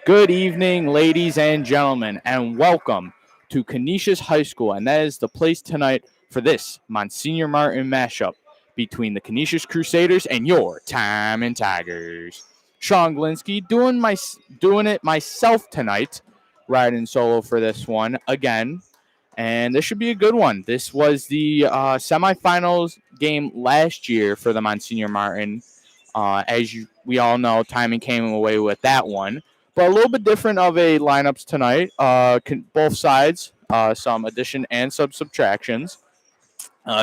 Good evening, ladies and gentlemen, and welcome to Canisius High School. And that is the place tonight for this Monsignor Martin mashup between the Canisius Crusaders and your Timon Tigers. Sean Glinsky doing it myself tonight, riding solo for this one again. And this should be a good one. This was the semifinals game last year for the Monsignor Martin. We all know, Timon came away with that one. But a little bit different of a lineups tonight. Both sides, some addition and some subtractions.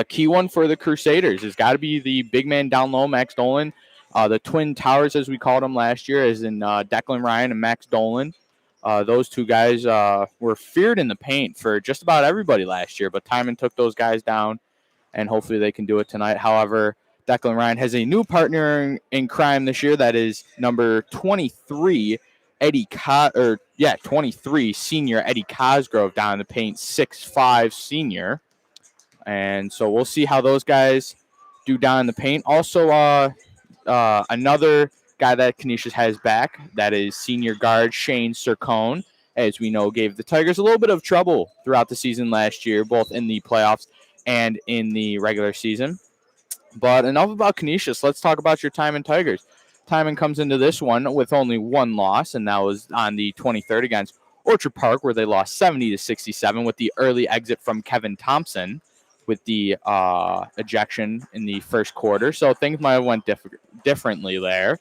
Key one for the Crusaders has got to be the big man down low, Max Dolan. The Twin Towers, as we called them last year, as in Declan Ryan and Max Dolan. Those two guys were feared in the paint for just about everybody last year, but Timon took those guys down, and hopefully they can do it tonight. However, Declan Ryan has a new partner in crime this year. That is number 23, 23 senior Eddie Cosgrove down in the paint, 6'5" senior. And so we'll see how those guys do down in the paint. Also, another guy that Canisius has back, that is senior guard Shane Sircone, as we know, gave the Tigers a little bit of trouble throughout the season last year, both in the playoffs and in the regular season. But enough about Canisius. Let's talk about your Timon Tigers. Timon comes into this one with only one loss, and that was on the 23rd against Orchard Park, where they lost 70-67 with the early exit from Kevin Thompson with the ejection in the first quarter. So things might have went differently there.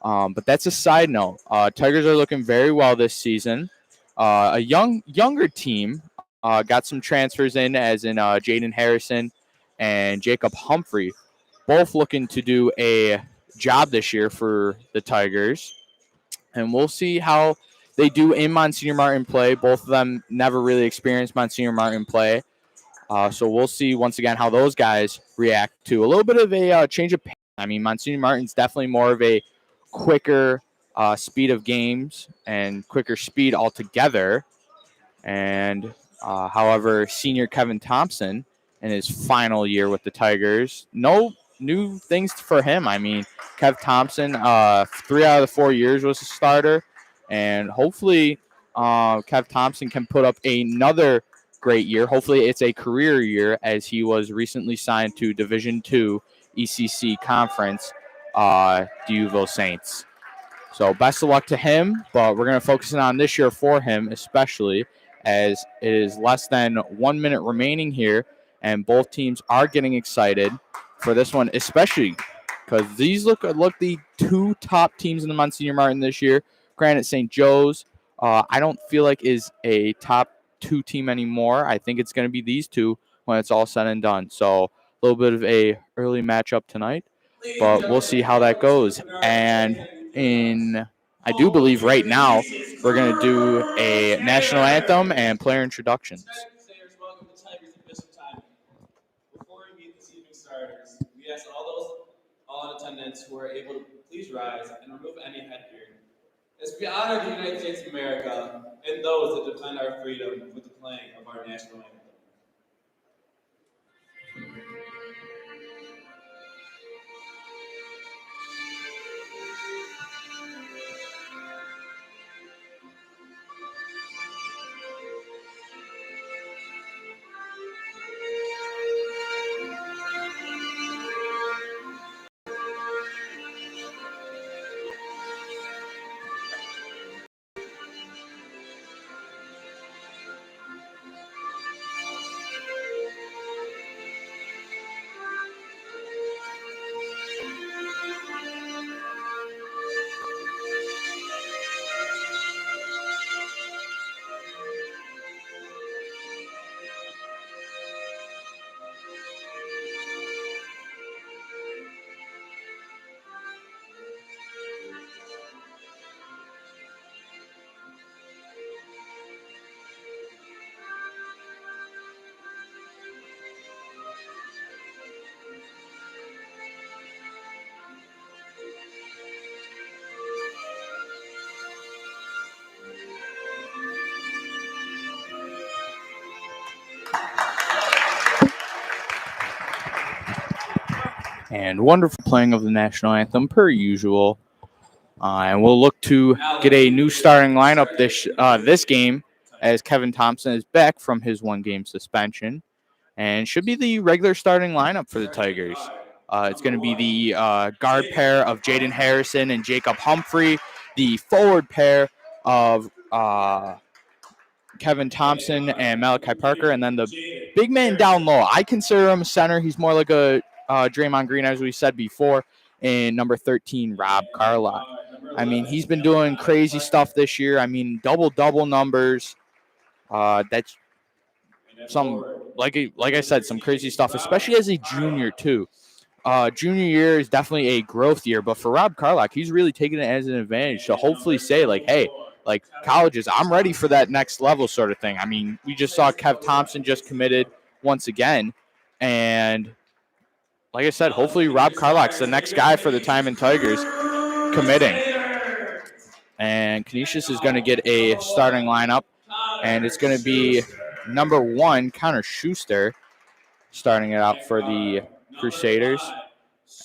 But that's a side note. Tigers are looking very well this season. A younger team got some transfers in, as in Jaden Harrison and Jacob Humphrey, both looking to do a job this year for the Tigers. And we'll see how they do in Monsignor Martin play. Both of them never really experienced Monsignor Martin play. So we'll see once again how those guys react to a little bit of a change of pace. I mean, Monsignor Martin's definitely more of a quicker speed of games and quicker speed altogether. And however, senior Kevin Thompson in his final year with the Tigers, no new things for him. I mean, Kev Thompson, 3 out of the 4 years was a starter. And hopefully Kev Thompson can put up another great year. Hopefully it's a career year, as he was recently signed to Division II ECC Conference, Duville Saints. So best of luck to him, but we're going to focus on this year for him, especially as it is less than 1 minute remaining here, and both teams are getting excited for this one, especially because these look the two top teams in the Monsignor Martin this year. Granted, St. Joe's, I don't feel like is a top 2 team anymore. I think it's going to be these two when it's all said and done. So a little bit of a early matchup tonight, but we'll see how that goes. And I do believe right now we're going to do a national anthem and player introductions. Welcome to Tigers and Bishop Timon. Before we meet this evening's starters, we ask all in attendance who are able to please rise and remove any headgear, as we honor the United States of America and those that defend our freedom with the playing of our national anthem. And wonderful playing of the national anthem per usual. And we'll look to get a new starting lineup this game, as Kevin Thompson is back from his 1-game suspension and should be the regular starting lineup for the Tigers. It's going to be the guard pair of Jaden Harrison and Jacob Humphrey, the forward pair of Kevin Thompson and Malachi Parker, and then the big man down low. I consider him a center. He's more like a Draymond Green, as we said before, and number 13, Rob Carlock. I mean, he's been doing crazy stuff this year. I mean, double numbers. That's some, like I said, some crazy stuff, especially as a junior too. Junior year is definitely a growth year, but for Rob Carlock, he's really taking it as an advantage to hopefully say, like, hey, like colleges, I'm ready for that next level sort of thing. I mean, we just saw Kev Thompson just committed once again, and like I said, hopefully Rob Carlock's the next guy for the Timon Tigers committing. And Canisius is going to get a starting lineup, and it's going to be number 1, Connor Schuster, starting it out for the Crusaders.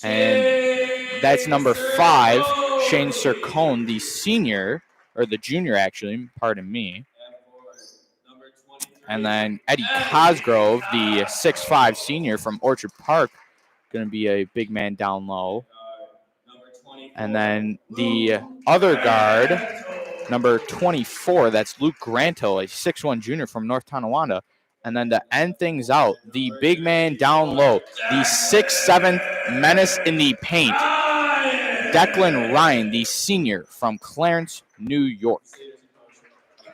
And that's number 5, Shane Sircone, the senior, or the junior actually, pardon me. And then Eddie Cosgrove, the 6'5 senior from Orchard Park, going to be a big man down low. And then the other guard, number 24, that's Luke Granto, a 6'1 junior from North Tonawanda. And then to end things out, the big man down low, the 6'7 menace in the paint, Declan Ryan, the senior from Clarence, New York.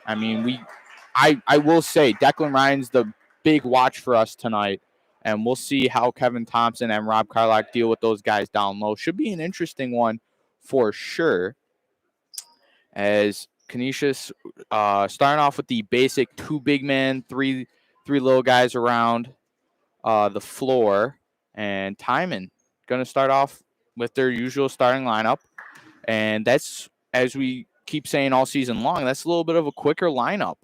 I mean, I will say Declan Ryan's the big watch for us tonight, and we'll see how Kevin Thompson and Rob Carlock deal with those guys down low. Should be an interesting one for sure, as Canisius starting off with the basic 2 big men, three little guys around the floor, and Timon going to start off with their usual starting lineup. And that's, as we keep saying all season long, that's a little bit of a quicker lineup.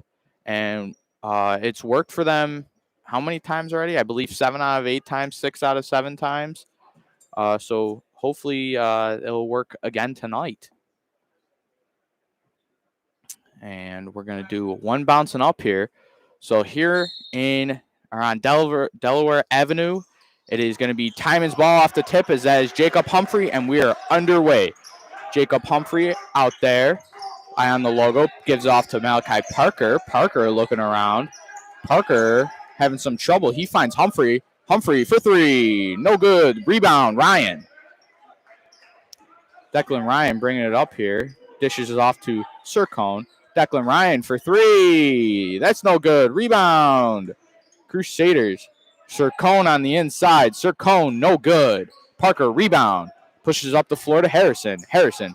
And it's worked for them how many times already? I believe 7 out of 8 times, 6 out of 7 times. So hopefully it'll work again tonight. And we're going to do one bouncing up here. So here on Delaware Avenue, it is going to be Timon's ball off the tip, as that is Jacob Humphrey, and we are underway. Jacob Humphrey out there, eye on the logo, gives off to Malachi Parker. Parker looking around. Parker having some trouble. He finds Humphrey. Humphrey for 3. No good. Rebound, Ryan. Declan Ryan bringing it up here. Dishes it off to Sircone. Declan Ryan for 3. That's no good. Rebound. Crusaders. Sircone on the inside. Sircone, no good. Parker, rebound. Pushes up the floor to Harrison. Harrison.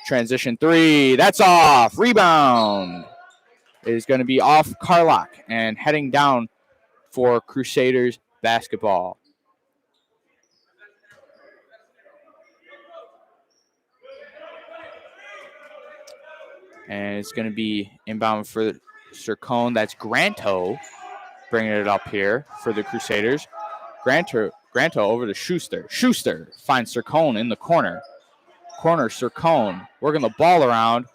Transition 3. That's off. Rebound. It is going to be off Carlock and heading down for Crusaders basketball. And it's going to be inbound for Sircone. That's Granto bringing it up here for the Crusaders. Granto over to Schuster. Schuster finds Sircone in the corner. Corner, Sircone working the ball around.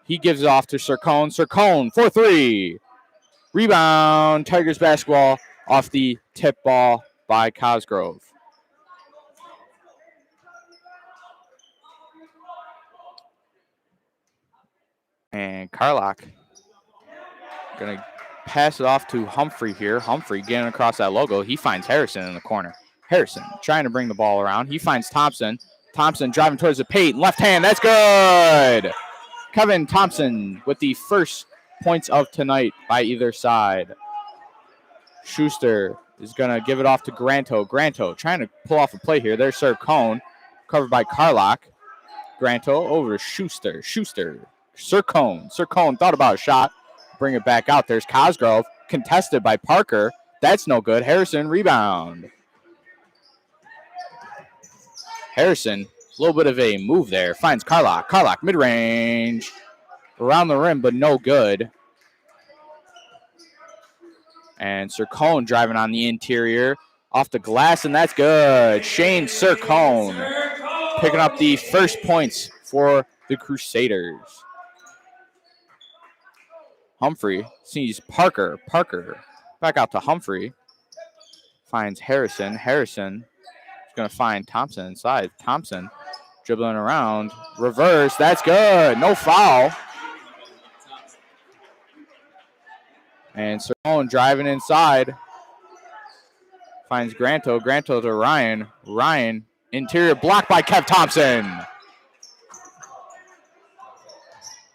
He gives it off to Sircone. Sircone for 3. Rebound, Tigers basketball off the tip ball by Cosgrove. And Carlock going to pass it off to Humphrey here. Humphrey getting across that logo. He finds Harrison in the corner. Harrison trying to bring the ball around. He finds Thompson. Thompson driving towards the paint. Left hand. That's good. Kevin Thompson with the first points of tonight by either side. Schuster is going to give it off to Granto. Granto trying to pull off a play here. There's Sircone covered by Carlock. Granto over to Schuster. Schuster. Sircone thought about a shot. Bring it back out. There's Cosgrove. Contested by Parker. That's no good. Harrison, rebound. Harrison, a little bit of a move there. Finds Carlock. Carlock, mid-range. Around the rim, but no good. And Sircone driving on the interior. Off the glass, and that's good. Shane Sircone picking up the first points for the Crusaders. Humphrey sees Parker. Parker back out to Humphrey. Finds Harrison. Harrison is going to find Thompson inside. Thompson dribbling around. Reverse. That's good. No foul. And Cerrone driving inside. Finds Granto. Granto to Ryan. Ryan, interior blocked by Kev Thompson.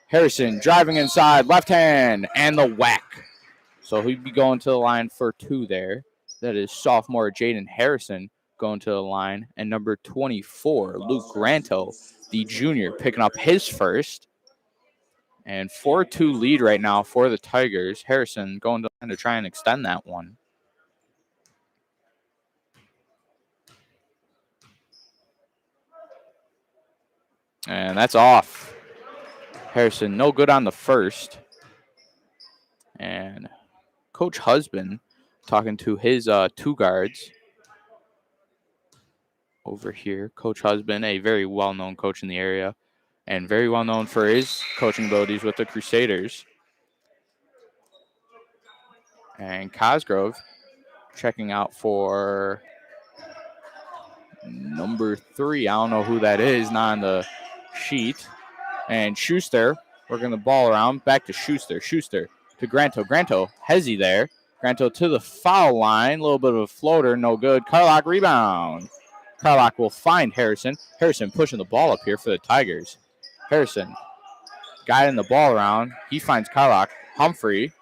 Harrison driving inside, left hand, and the whack. So he'd be going to the line for 2 there. That is sophomore Jaden Harrison going to the line. And number 24, Luke Granto, the junior, picking up his first. And 4-2 lead right now for the Tigers. Harrison going to the line to try and extend that one. And that's off. Harrison, no good on the first. And Coach Husband talking to his 2 guards over here. Coach Husband, a very well-known coach in the area and very well-known for his coaching abilities with the Crusaders. And Cosgrove checking out for number 3. I don't know who that is, not on the sheet. And Schuster working the ball around. Back to Schuster. Schuster to Granto. Granto, Hezzy there. Granto to the foul line. A little bit of a floater, no good. Carlock rebound. Carlock will find Harrison. Harrison pushing the ball up here for the Tigers. Harrison guiding the ball around. He finds Carlock. Humphrey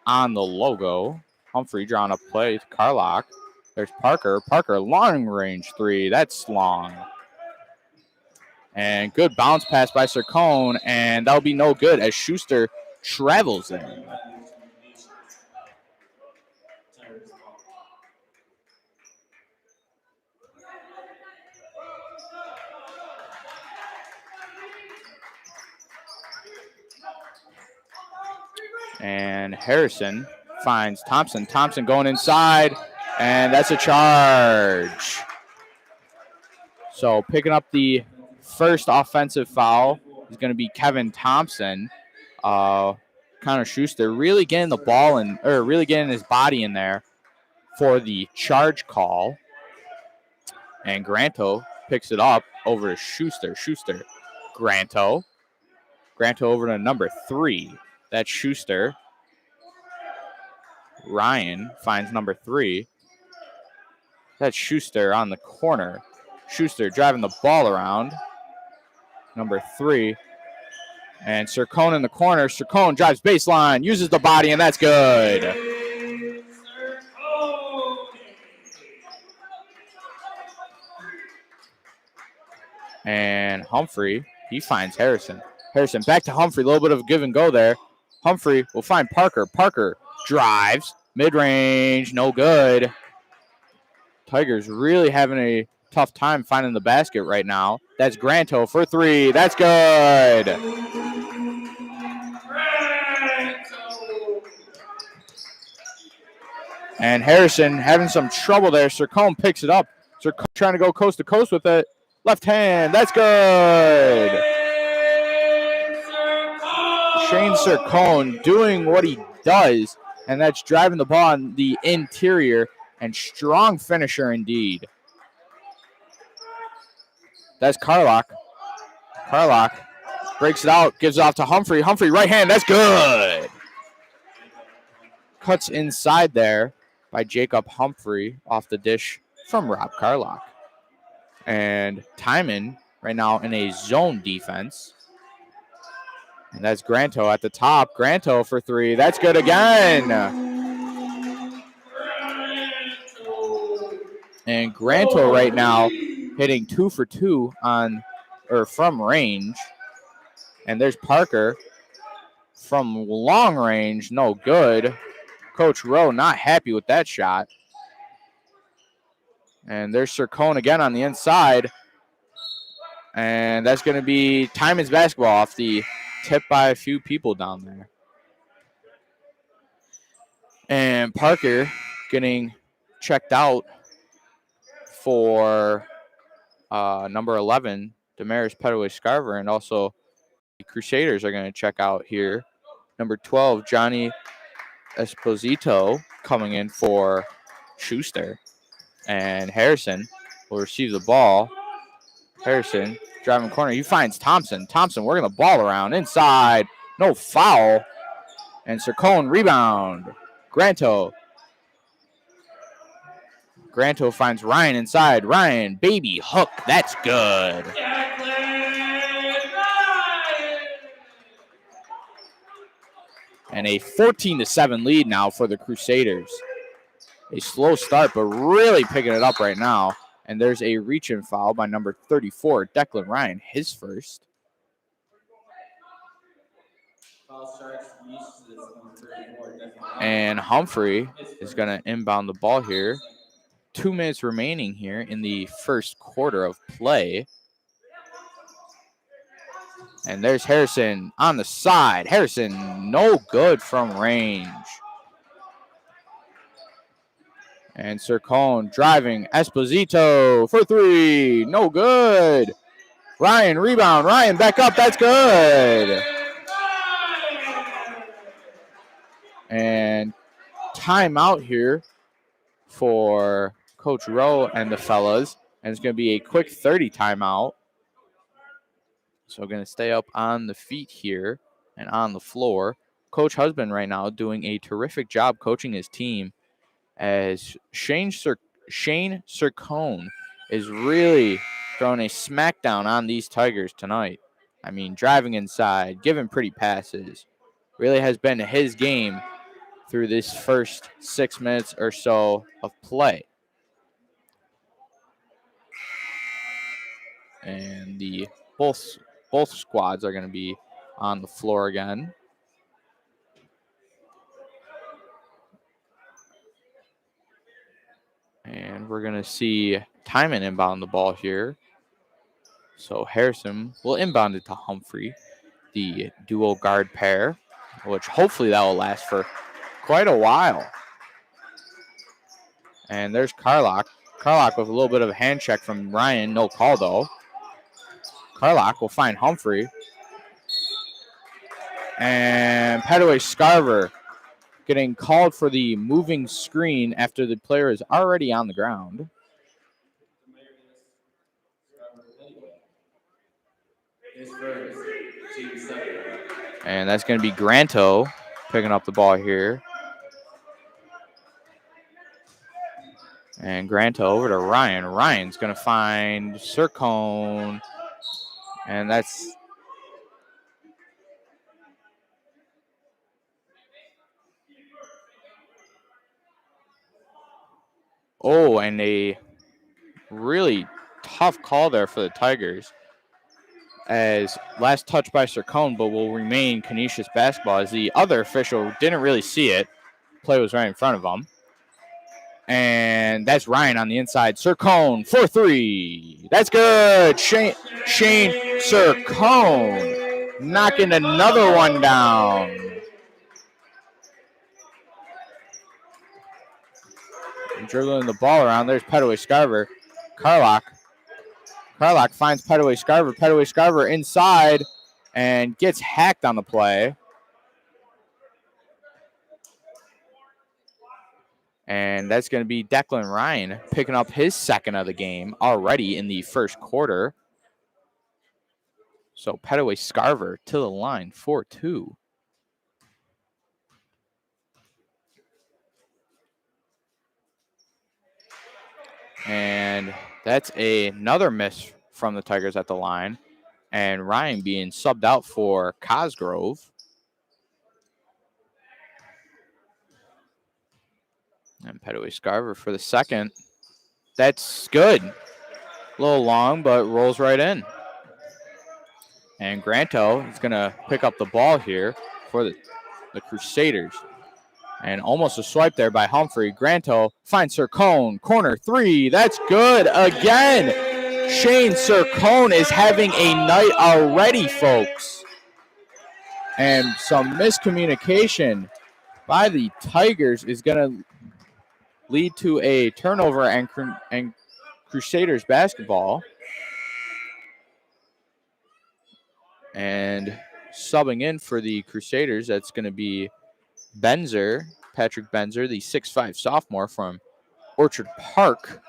on the logo. Humphrey drawing up play to Carlock. There's Parker. Parker, long range 3. That's long. And good bounce pass by Cercone, and that'll be no good as Schuster travels in. And Harrison finds Thompson. Thompson going inside, and that's a charge. So picking up the first offensive foul is going to be Kevin Thompson. Connor Schuster really getting the ball in, or really getting his body in there for the charge call. And Granto picks it up over to Schuster. Schuster, Granto. Granto over to number 3. That's Schuster. Ryan finds number 3. That's Schuster on the corner. Schuster driving the ball around. Number 3. And Cercone in the corner. Cercone drives baseline, uses the body, and that's good. And Humphrey, he finds Harrison. Harrison back to Humphrey. A little bit of give and go there. Humphrey will find Parker. Parker drives. Mid-range, no good. Tigers really having a tough time finding the basket right now. That's Granto for 3. That's good. And Harrison having some trouble there. Cercone picks it up. Cercone trying to go coast to coast with it. Left hand. That's good. Shane Cercone doing what he does, and that's driving the ball on the interior, and strong finisher indeed. That's Carlock. Carlock breaks it out, gives it off to Humphrey. Humphrey, right hand. That's good. Cuts inside there by Jacob Humphrey off the dish from Rob Carlock. And Timon right now in a zone defense. And that's Granto at the top. Granto for 3. That's good again. And Granto right now hitting 2 for 2 on or from range. And there's Parker from long range. No good. Coach Rowe not happy with that shot. And there's Cercone again on the inside. And that's going to be Timon's basketball off the tip by a few people down there. And Parker getting checked out for number 11, Damaris Petaway-Scarver, and also the Crusaders are going to check out here. Number 12, Johnny Esposito coming in for Schuster. And Harrison will receive the ball. Harrison driving corner. He finds Thompson. Thompson working the ball around inside. No foul. And Cercone rebound. Granto finds Ryan inside. Ryan, baby hook. That's good. And a 14-7 lead now for the Crusaders. A slow start, but really picking it up right now. And there's a reach-in foul by number 34, Declan Ryan, his first. And Humphrey is going to inbound the ball here. 2 minutes remaining here in the first quarter of play. And there's Harrison on the side. Harrison, no good from range. And Cercone driving. Esposito for three. No good. Ryan, rebound. Ryan back up. That's good. And timeout here for Coach Rowe and the fellas. And it's going to be a quick 30 timeout. So we're going to stay up on the feet here and on the floor. Coach Husband right now doing a terrific job coaching his team as Shane Cercone is really throwing a smackdown on these Tigers tonight. I mean, driving inside, giving pretty passes. Really has been his game through this first 6 minutes or so of play. And the both squads are going to be on the floor again. And we're going to see Timon inbound the ball here. So Harrison will inbound it to Humphrey, the dual guard pair, which hopefully that will last for quite a while. And there's Carlock. Carlock with a little bit of a hand check from Ryan. No call, though. Carlock will find Humphrey. And Petaway-Scarver getting called for the moving screen after the player is already on the ground. And that's going to be Granto picking up the ball here. And Granto over to Ryan. Ryan's going to find Cercone. And that's... Oh, and a really tough call there for the Tigers. As last touch by Cercone, but will remain Canisius basketball, as the other official didn't really see it. Play was right in front of him. And that's Ryan on the inside. Cercone for three. That's good. Shane Cercone knocking another one down. Dribbling the ball around. There's Petaway-Scarver. Carlock finds Petaway-Scarver. Petaway-Scarver inside and gets hacked on the play. And that's going to be Declan Ryan picking up his second of the game already in the first quarter. So Petaway-Scarver to the line for two. And that's another miss from the Tigers at the line. And Ryan being subbed out for Cosgrove. And Petaway-Scarver for the second. That's good. A little long, but rolls right in. And Granto is going to pick up the ball here for the Crusaders. And almost a swipe there by Humphrey. Granto finds Cercone. Corner three. That's good again. Shane Cercone is having a night already, folks. And some miscommunication by the Tigers is going to lead to a turnover and Crusaders basketball. And subbing in for the Crusaders, that's going to be Patrick Benzer, the 6'5 sophomore from Orchard Park.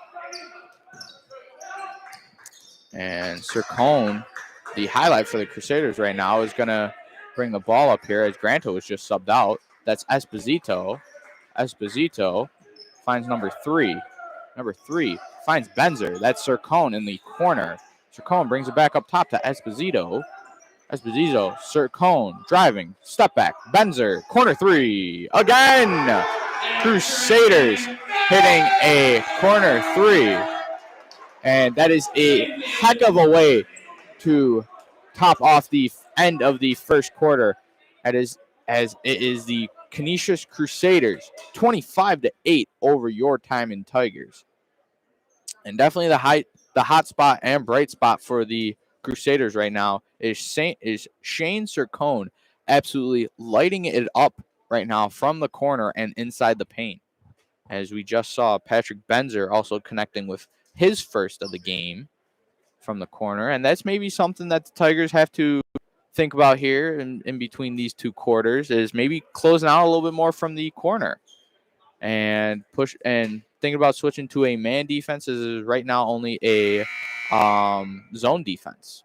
And Cercone, the highlight for the Crusaders right now, is going to bring the ball up here as Granto was just subbed out. That's Esposito. Esposito finds number 3. Number 3 finds Benzer. That's Cercone in the corner. Cercone brings it back up top to Esposito. Esposito, Cercone, driving, step back, Benzer, corner 3, again! Crusaders hitting a corner 3. And that is a heck of a way to top off the end of the first quarter. That is, as it is the Canisius Crusaders 25-8 over your Timon Tigers. And definitely the hot spot and bright spot for the Crusaders right now is Shane Cercone, absolutely lighting it up right now from the corner and inside the paint. As we just saw Patrick Benzer also connecting with his first of the game from the corner. And that's maybe something that the Tigers have to think about here in between these two quarters, is maybe closing out a little bit more from the corner and push and thinking about switching to a man defense is right now only a zone defense.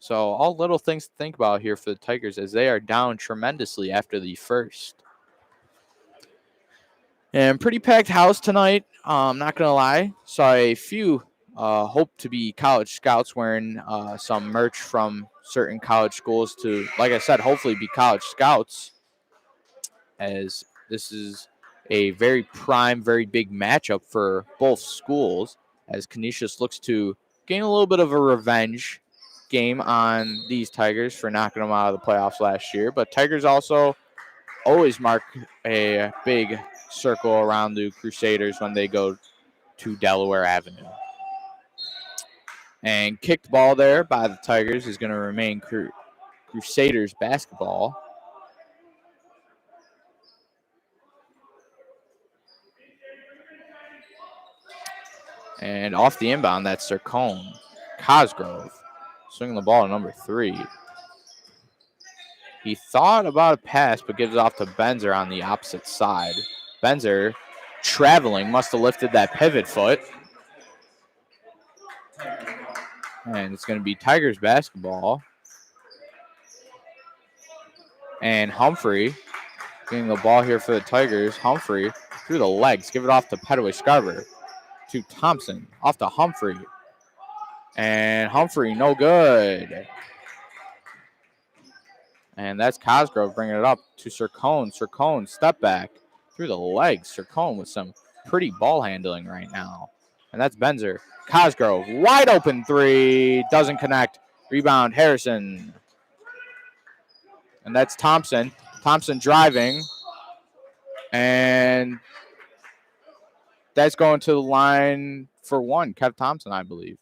So all little things to think about here for the Tigers as they are down tremendously after the first. And pretty packed house tonight. I'm not going to lie. Saw a few hope to be college scouts wearing some merch from certain college schools to, like I said, hopefully be college scouts, as this is a very prime, very big matchup for both schools, as Canisius looks to gain a little bit of a revenge game on these Tigers for knocking them out of the playoffs last year. But Tigers also always mark a big circle around the Crusaders when they go to Delaware Avenue. And kicked ball there by the Tigers is going to remain Crusaders basketball. And off the inbound, that's Cercone. Cosgrove swinging the ball to number 3. He thought about a pass, but gives it off to Benzer on the opposite side. Benzer, traveling, must have lifted that pivot foot. And it's going to be Tigers basketball. And Humphrey getting the ball here for the Tigers. Humphrey through the legs. Give it off to Petaway Scarver. To Thompson. Off to Humphrey. And Humphrey, no good. And that's Cosgrove bringing it up to Cercone. Cercone, step back through the legs. Cercone with some pretty ball handling right now. And that's Benzer. Cosgrove, wide open 3. Doesn't connect. Rebound, Harrison. And that's Thompson. Thompson driving. And that's going to the line for 1. Kev Thompson, I believe.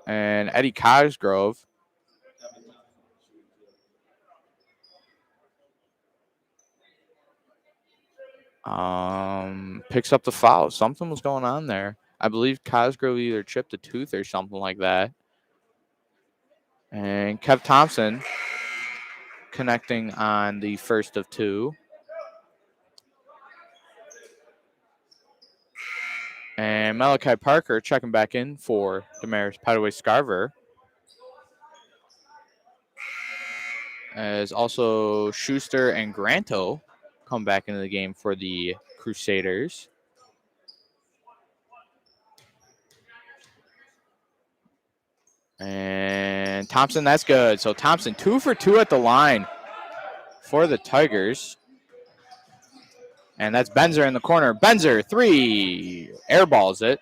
And Eddie Cosgrove picks up the foul. Something was going on there. I believe Cosgrove either chipped a tooth or something like that. And Kev Thompson connecting on the first of 2. And Malachi Parker checking back in for Damaris Petaway Scarver. As also Schuster and Granto come back into the game for the Crusaders. And Thompson, that's good. So Thompson 2 for 2 at the line for the Tigers. And that's Benzer in the corner. Benzer, 3. Airballs it.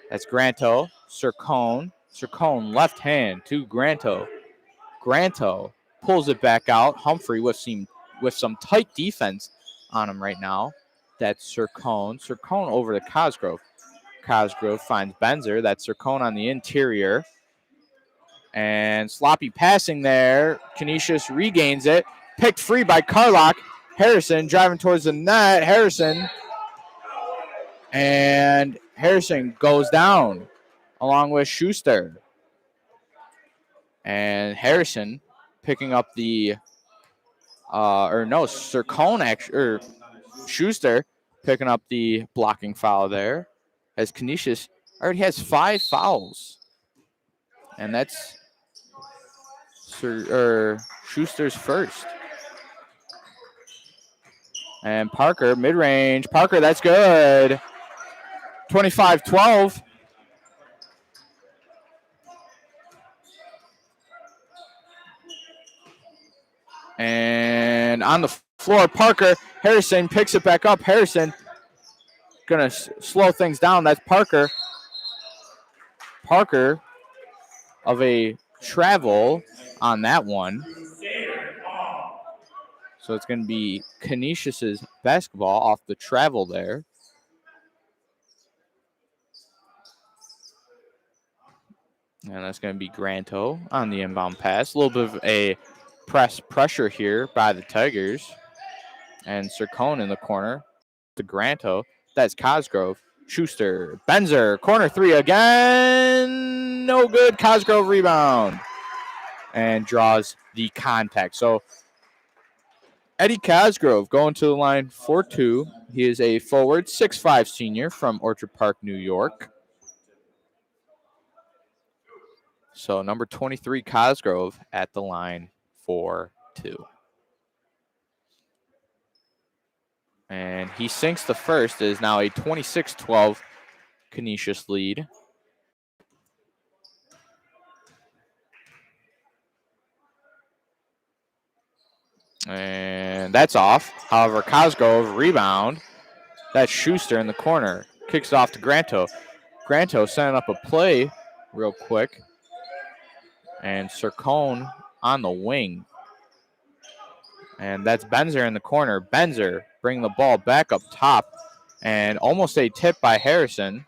That's Granto. Cercone. Cercone, left hand to Granto. Granto pulls it back out. Humphrey with some tight defense on him right now. That's Cercone. Cercone over to Cosgrove. Cosgrove finds Benzer. That's Cercone on the interior. And sloppy passing there. Canisius regains it. Picked free by Carlock. Harrison driving towards the net. Harrison. And Harrison goes down along with Schuster. And Harrison picking up the, Sircone actually, or Schuster picking up the blocking foul there, as Canisius already has 5 fouls. And that's Schuster's first. And Parker, mid-range. Parker, that's good. 25-12. And on the floor, Parker. Harrison picks it back up. Harrison going to slow things down. That's Parker. Parker of a travel on that one. So it's going to be Canisius's basketball off the travel there. And that's going to be Granto on the inbound pass. A little bit of a pressure here by the Tigers. And Cercone in the corner to Granto. That's Cosgrove. Schuster. Benzer. Corner 3 again. No good. Cosgrove rebound. And draws the contact. So Eddie Cosgrove going to the line for 2. He is a forward, 6'5" senior from Orchard Park, New York. So number 23, Cosgrove at the line for 2. And he sinks the first. It is now a 26-12 Canisius lead. And that's off. However, Cosgrove rebound. That's Schuster in the corner. Kicks it off to Granto. Granto setting up a play real quick. And Cercone on the wing. And that's Benzer in the corner. Benzer bringing the ball back up top. And almost a tip by Harrison.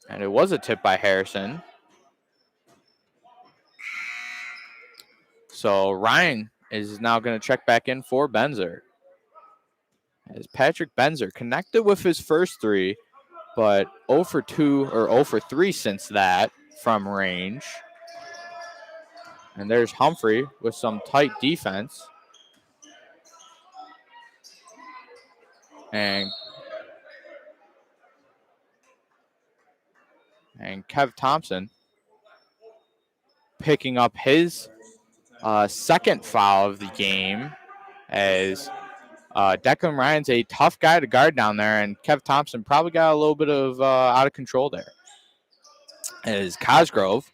And it was a tip by Harrison. So Ryan is now going to check back in for Benzer. As Patrick Benzer connected with his first 3, but 0 for 2 or 0 for 3 since that from range. And there's Humphrey with some tight defense. And Kev Thompson picking up his second foul of the game, as Declan Ryan's a tough guy to guard down there, and Kev Thompson probably got a little bit of out of control there. As Cosgrove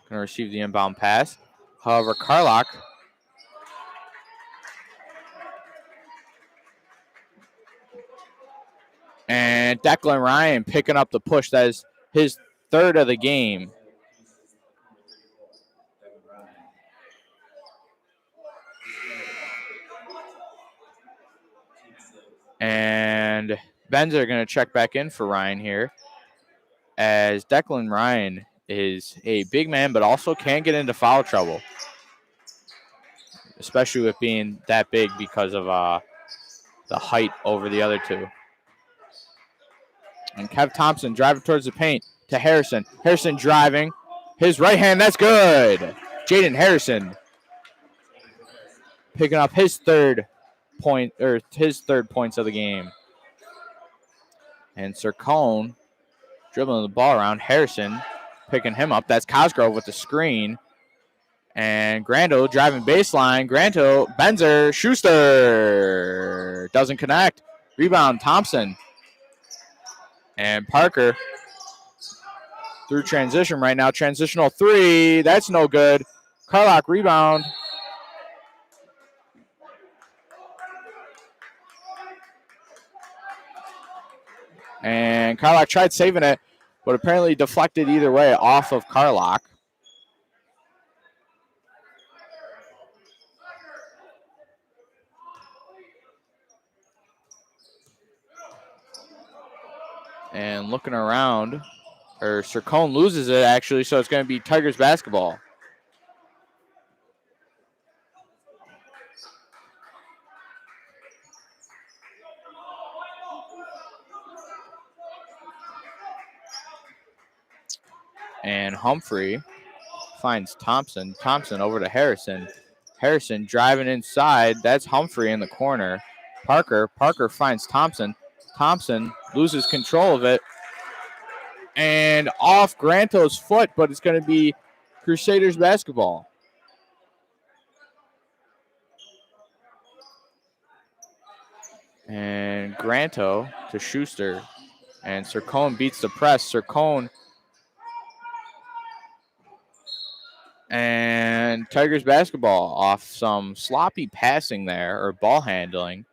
going to receive the inbound pass. However, Carlock and Declan Ryan picking up the push. That is his 3rd of the game. And Benzer going to check back in for Ryan here, as Declan Ryan is a big man, but also can get into foul trouble, especially with being that big because of the height over the other 2. And Kev Thompson driving towards the paint to Harrison. Harrison driving. His right hand, that's good. Jaden Harrison picking up his 3rd point, or his 3rd points of the game. And Cercone dribbling the ball around. Harrison picking him up. That's Cosgrove with the screen. And Granto driving baseline. Granto, Benzer, Schuster. Doesn't connect. Rebound, Thompson. And Parker through transition right now. Transitional 3. That's no good. Carlock rebound. And Carlock tried saving it, but apparently deflected either way off of Carlock. And looking around, or Cercone loses it actually, so it's going to be Tigers basketball. And Humphrey finds Thompson. Thompson over to Harrison. Harrison driving inside. That's Humphrey in the corner. Parker finds Thompson. Thompson loses control of it. And off Granto's foot, but it's going to be Crusaders basketball. And Granto to Schuster. And Cercone beats the press. Cercone. And Tigers basketball off some sloppy passing there, or ball handling,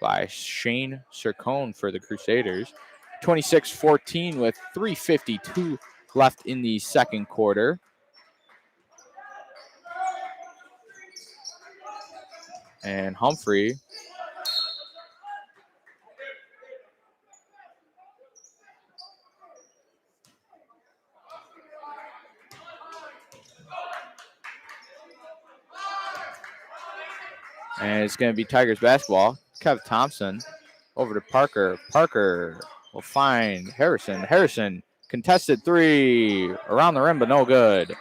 by Shane Cercone for the Crusaders. 26-14 with 3:52 left in the second quarter. And Humphrey and it's going to be Tigers basketball. Kev Thompson over to Parker. Parker will find Harrison. Harrison contested three around the rim, but no good.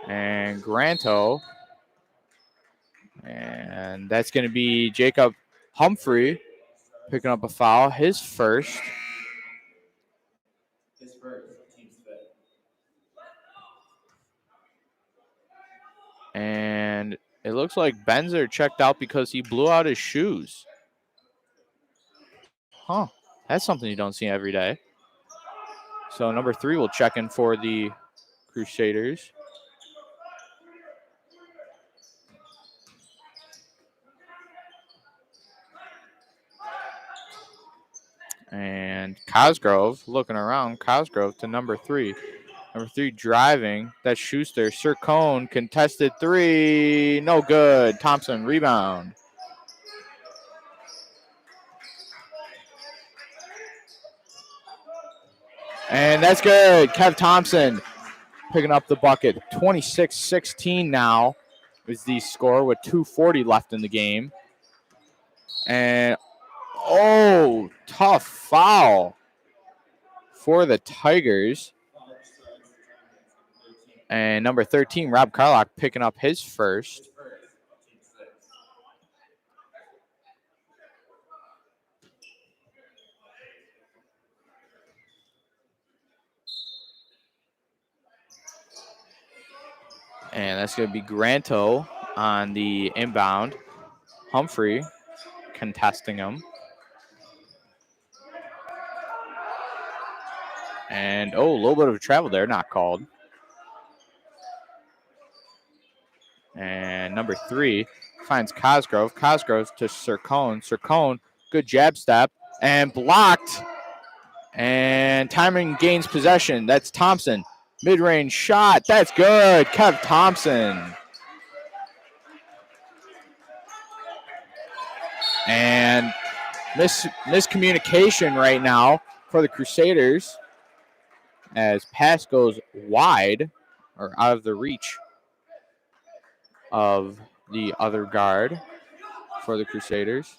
And Granto. And that's going to be Jacob Humphrey picking up a foul. His first. Team's fifth. And it looks like Benzer checked out because he blew out his shoes. Huh. That's something you don't see every day. So number 3 will check in for the Crusaders. And Cosgrove looking around. Cosgrove to number 3. Number 3 driving. That's Schuster. Cercone contested three. No good. Thompson rebound. And that's good. Kev Thompson picking up the bucket. 26-16 now is the score with 2:40 left in the game. And, oh, tough foul for the Tigers. And number 13, Rob Carlock, picking up his first. And that's going to be Granto on the inbound. Humphrey contesting him. And, oh, a little bit of a travel there, not called. And number 3 finds Cosgrove. Cosgrove to Cercone. Cercone, good jab step, and blocked. And Timon gains possession. That's Thompson. Mid-range shot. That's good. Kev Thompson. And miscommunication right now for the Crusaders as pass goes wide or out of the reach of the other guard for the Crusaders.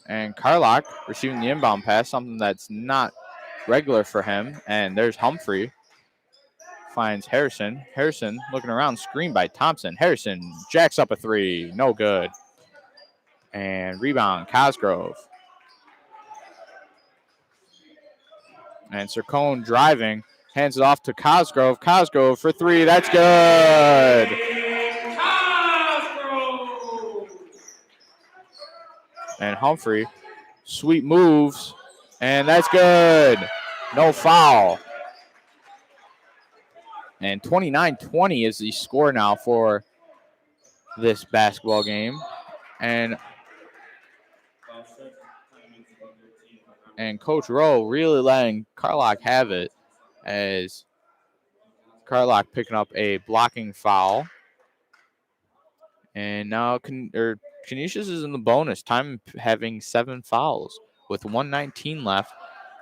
And Carlock receiving the inbound pass, something that's not regular for him. And there's Humphrey. Finds Harrison. Harrison looking around, screened by Thompson. Harrison jacks up a three. No good. And rebound, Cosgrove. And Cercone driving. Hands it off to Cosgrove. Cosgrove for three. That's good. Cosgrove! And Humphrey. Sweet moves. And that's good. No foul. And 29-20 is the score now for this basketball game. And Coach Rowe really letting Carlock have it as Carlock picking up a blocking foul. And now Canisius is in the bonus. Time having 7 fouls with 1:19 left.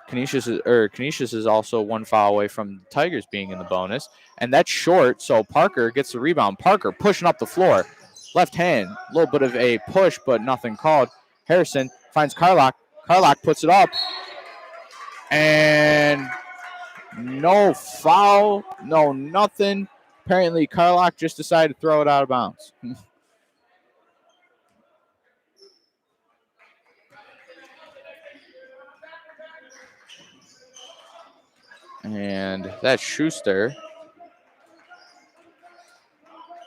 Canisius is also one foul away from the Tigers being in the bonus, and that's short. So Parker gets the rebound. Parker pushing up the floor, left hand, a little bit of a push, but nothing called. Harrison finds Carlock. Carlock puts it up, and no foul, no nothing. Apparently, Carlock just decided to throw it out of bounds. And that's Schuster.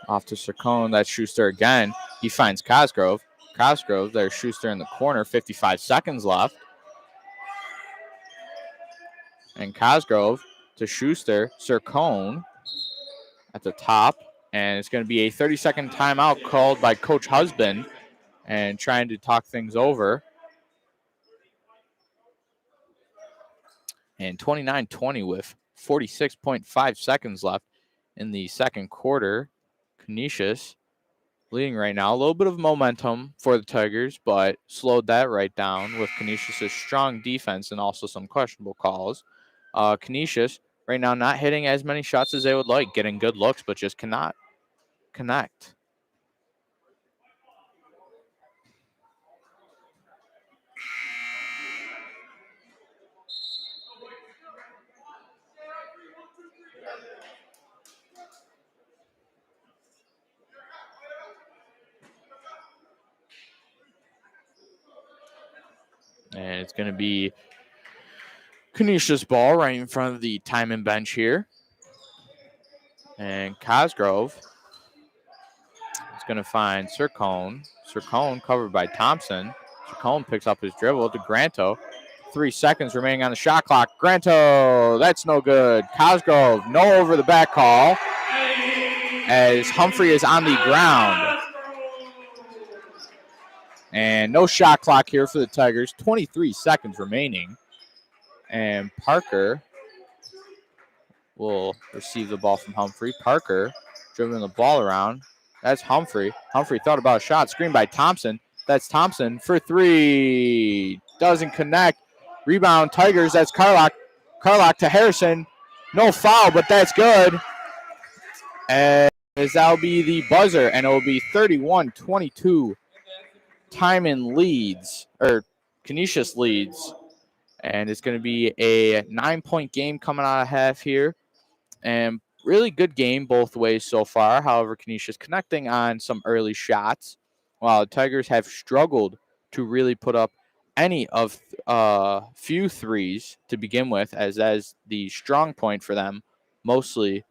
Off to Cercone. That's Schuster again. He finds Cosgrove. Cosgrove, there's Schuster in the corner. 55 seconds left. And Cosgrove to Schuster. Cercone at the top. And it's going to be a 30-second timeout called by Coach Husband and trying to talk things over. And 29-20 with 46.5 seconds left in the second quarter. Canisius leading right now. A little bit of momentum for the Tigers, but slowed that right down with Canisius' strong defense and also some questionable calls. Canisius right now not hitting as many shots as they would like, getting good looks, but just cannot connect. And it's going to be Canisius ball right in front of the Timon bench here. And Cosgrove is going to find Cercone. Cercone covered by Thompson. Cercone picks up his dribble to Granto. 3 seconds remaining on the shot clock. Granto, that's no good. Cosgrove, no over the back call as Humphrey is on the ground. And no shot clock here for the Tigers. 23 seconds remaining. And Parker will receive the ball from Humphrey. Parker dribbling the ball around. That's Humphrey. Humphrey thought about a shot. Screened by Thompson. That's Thompson for 3. Doesn't connect. Rebound Tigers. That's Carlock. Carlock to Harrison. No foul, but that's good. And that'll be the buzzer, and it will be 31-22. Timon leads, or Canisius leads. And it's going to be a 9-point game coming out of half here. And really good game both ways so far. However, Canisius connecting on some early shots, while the Tigers have struggled to really put up any of few threes to begin with, as the strong point for them mostly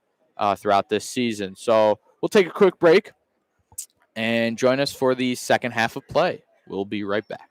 throughout this season. So we'll take a quick break and join us for the second half of play. We'll be right back.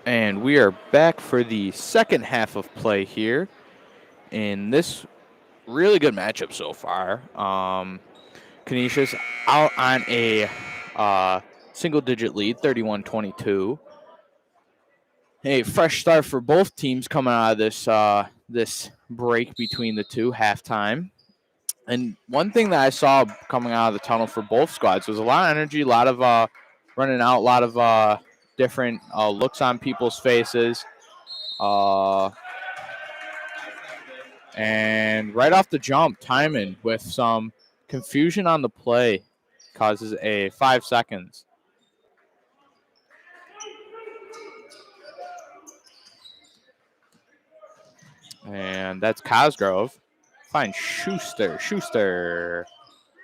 And we are back for the second half of play here in this really good matchup so far. Canisius out on a single-digit lead, 31-22. A fresh start for both teams coming out of this break between the two, halftime. And one thing that I saw coming out of the tunnel for both squads was a lot of energy, a lot of running out, a lot of different looks on people's faces. And right off the jump, Timon with some confusion on the play causes a 5 seconds. And that's Cosgrove. Finds Schuster. Schuster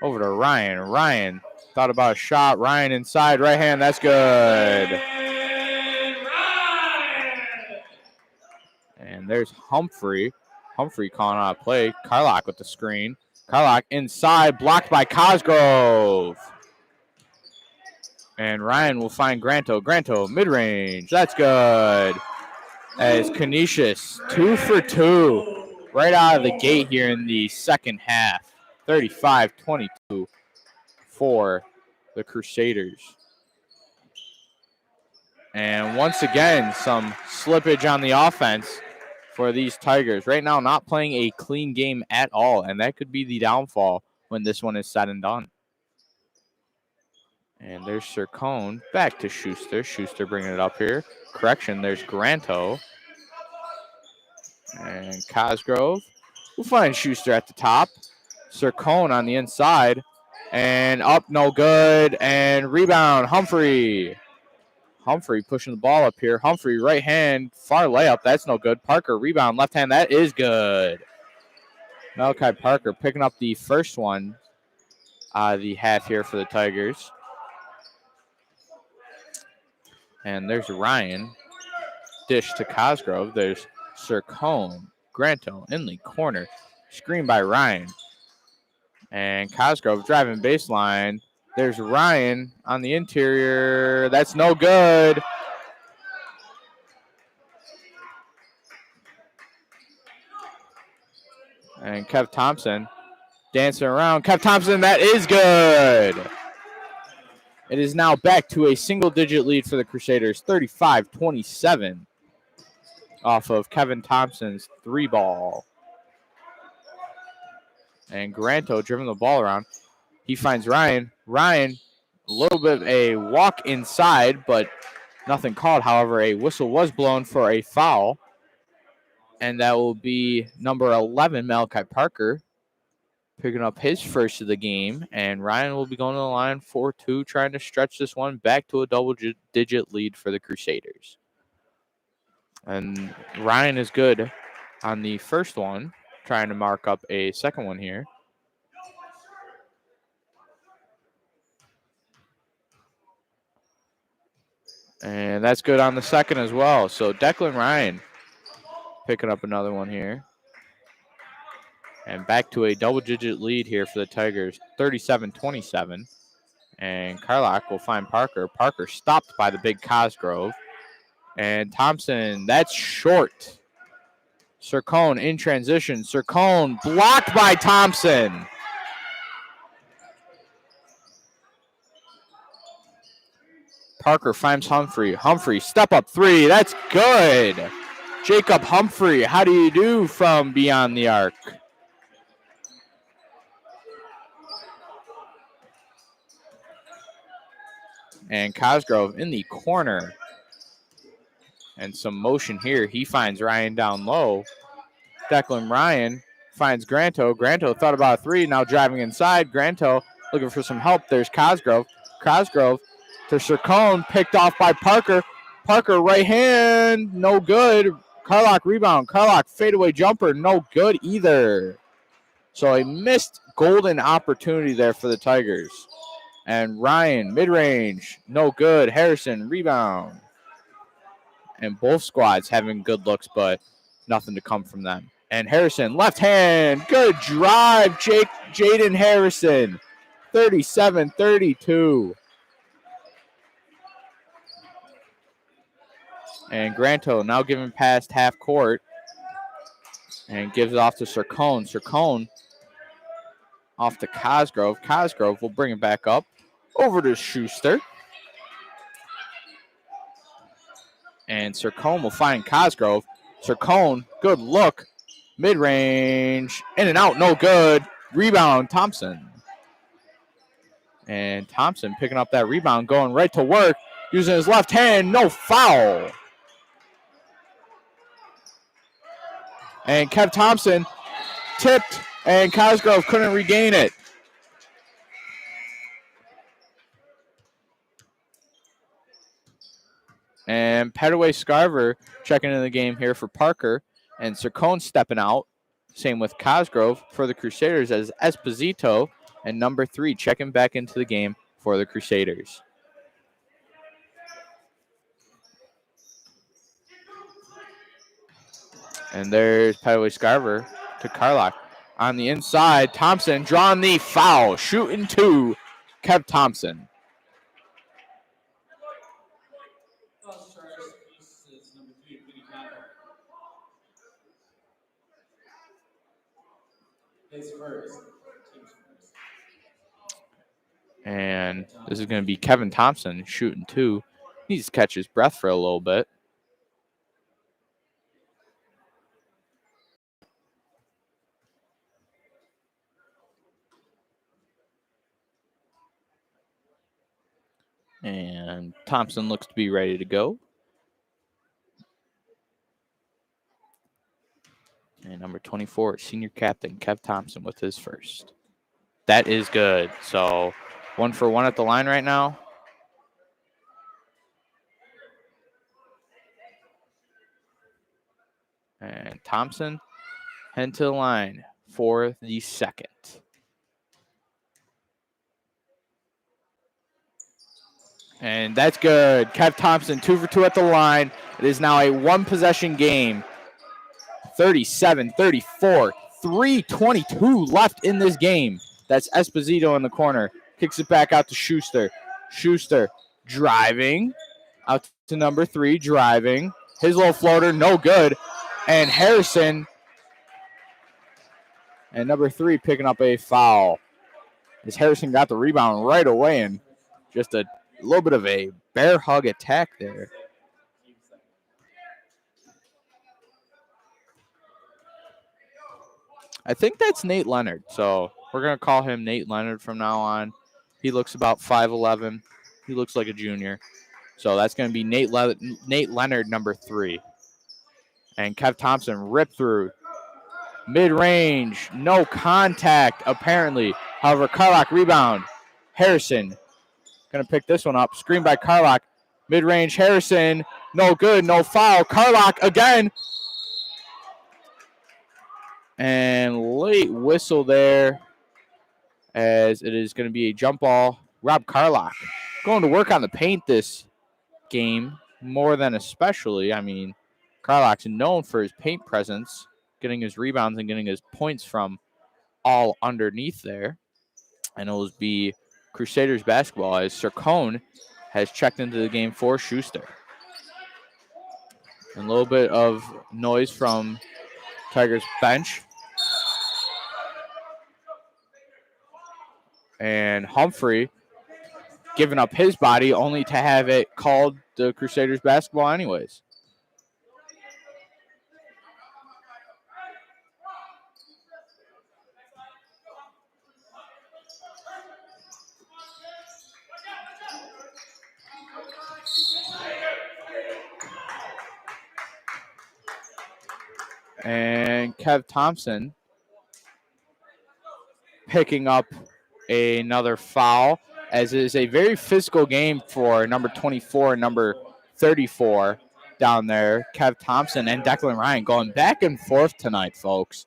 over to Ryan. Ryan thought about a shot. Ryan inside, right hand. That's good. And there's Humphrey. Humphrey calling out a play. Carlock with the screen. Carlock inside, blocked by Cosgrove. And Ryan will find Granto. Granto, mid-range. That's good. As Canisius, 2 for 2, right out of the gate here in the second half. 35-22 for the Crusaders. And once again, some slippage on the offense for these Tigers. Right now, not playing a clean game at all, and that could be the downfall when this one is said and done. And there's Cercone, back to Schuster. Schuster bringing it up here. Correction, there's Granto. And Cosgrove will find Schuster at the top. Cercone on the inside. And up, no good. And rebound, Humphrey. Humphrey pushing the ball up here. Humphrey, right hand, far layup. That's no good. Parker, rebound, left hand. That is good. Malachi Parker picking up the first one the half here for the Tigers. And there's Ryan. Dish to Cosgrove. There's Cercone. Granto in the corner. Screen by Ryan. And Cosgrove driving baseline. There's Ryan on the interior. That's no good. And Kev Thompson dancing around. Kev Thompson, that is good. It is now back to a single-digit lead for the Crusaders, 35-27, off of Kevin Thompson's 3-ball. And Granto driven the ball around. He finds Ryan. Ryan, a little bit of a walk inside, but nothing called. However, a whistle was blown for a foul. And that will be number 11, Malachi Parker, picking up his first of the game. And Ryan will be going to the line 4-2, trying to stretch this one back to a double-digit lead for the Crusaders. And Ryan is good on the first one, trying to mark up a second one here. And that's good on the second as well. So Declan Ryan picking up another one here. And back to a double-digit lead here for the Tigers, 37-27. And Carlock will find Parker. Parker stopped by the big Cosgrove. And Thompson, that's short. Cercone in transition. Cercone blocked by Thompson. Parker finds Humphrey. Humphrey, step up three. That's good. Jacob Humphrey, how do you do from beyond the arc? And Cosgrove in the corner. And some motion here. He finds Ryan down low. Declan Ryan finds Granto. Granto thought about a three, now driving inside. Granto looking for some help. There's Cosgrove. Cosgrove to Cercone, picked off by Parker. Parker right hand, no good. Carlock rebound. Carlock fadeaway jumper, no good either. So a missed golden opportunity there for the Tigers. And Ryan, mid-range, no good. Harrison, rebound. And both squads having good looks, but nothing to come from them. And Harrison, left hand, good drive. Jaden Harrison, 37-32. And Granto now giving past half court. And gives it off to Cercone. Cercone off to Cosgrove. Cosgrove will bring it back up. Over to Schuster. And Cercone will find Cosgrove. Cercone, good look. Mid-range. In and out, no good. Rebound, Thompson. And Thompson picking up that rebound, going right to work. Using his left hand, no foul. And Kev Thompson tipped, and Cosgrove couldn't regain it. And Petaway Scarver checking in the game here for Parker. And Cercone stepping out. Same with Cosgrove for the Crusaders as Esposito and number 3 checking back into the game for the Crusaders. And there's Petaway Scarver to Carlock. On the inside, Thompson drawing the foul. Shooting 2, Kev Thompson. And this is going to be Kevin Thompson shooting 2. Needs to catch his breath for a little bit. And Thompson looks to be ready to go. And number 24, senior captain Kev Thompson with his first. That is good. So 1 for 1 at the line right now. And Thompson heading to the line for the second. And that's good. Kev Thompson, 2 for 2 at the line. It is now a 1-possession game. 37-34. 3:22 left in this game. That's Esposito in the corner. Kicks it back out to Schuster. Schuster driving. Out to number 3, driving. His little floater, no good. And Harrison and number 3 picking up a foul. As Harrison got the rebound right away and just a little bit of a bear hug attack there. I think that's Nate Leonard, so we're going to call him Nate Leonard from now on. He looks about 5'11". He looks like a junior. So that's going to be Nate Leonard, number 3. And Kev Thompson ripped through. Mid-range, no contact, apparently. However, Carlock rebound. Harrison going to pick this one up. Screen by Carlock. Mid-range, Harrison. No good, no foul. Carlock again. And late whistle there as it is going to be a jump ball. Rob Carlock going to work on the paint this game more than especially. I mean, Carlock's known for his paint presence, getting his rebounds and getting his points from all underneath there. And it will be Crusaders basketball as Cercone has checked into the game for Schuster. And a little bit of noise from Tigers bench. And Humphrey giving up his body only to have it called the Crusaders basketball anyways. And Kev Thompson picking up another foul, as it is a very physical game for number 24 and number 34 down there. Kev Thompson and Declan Ryan going back and forth tonight, folks.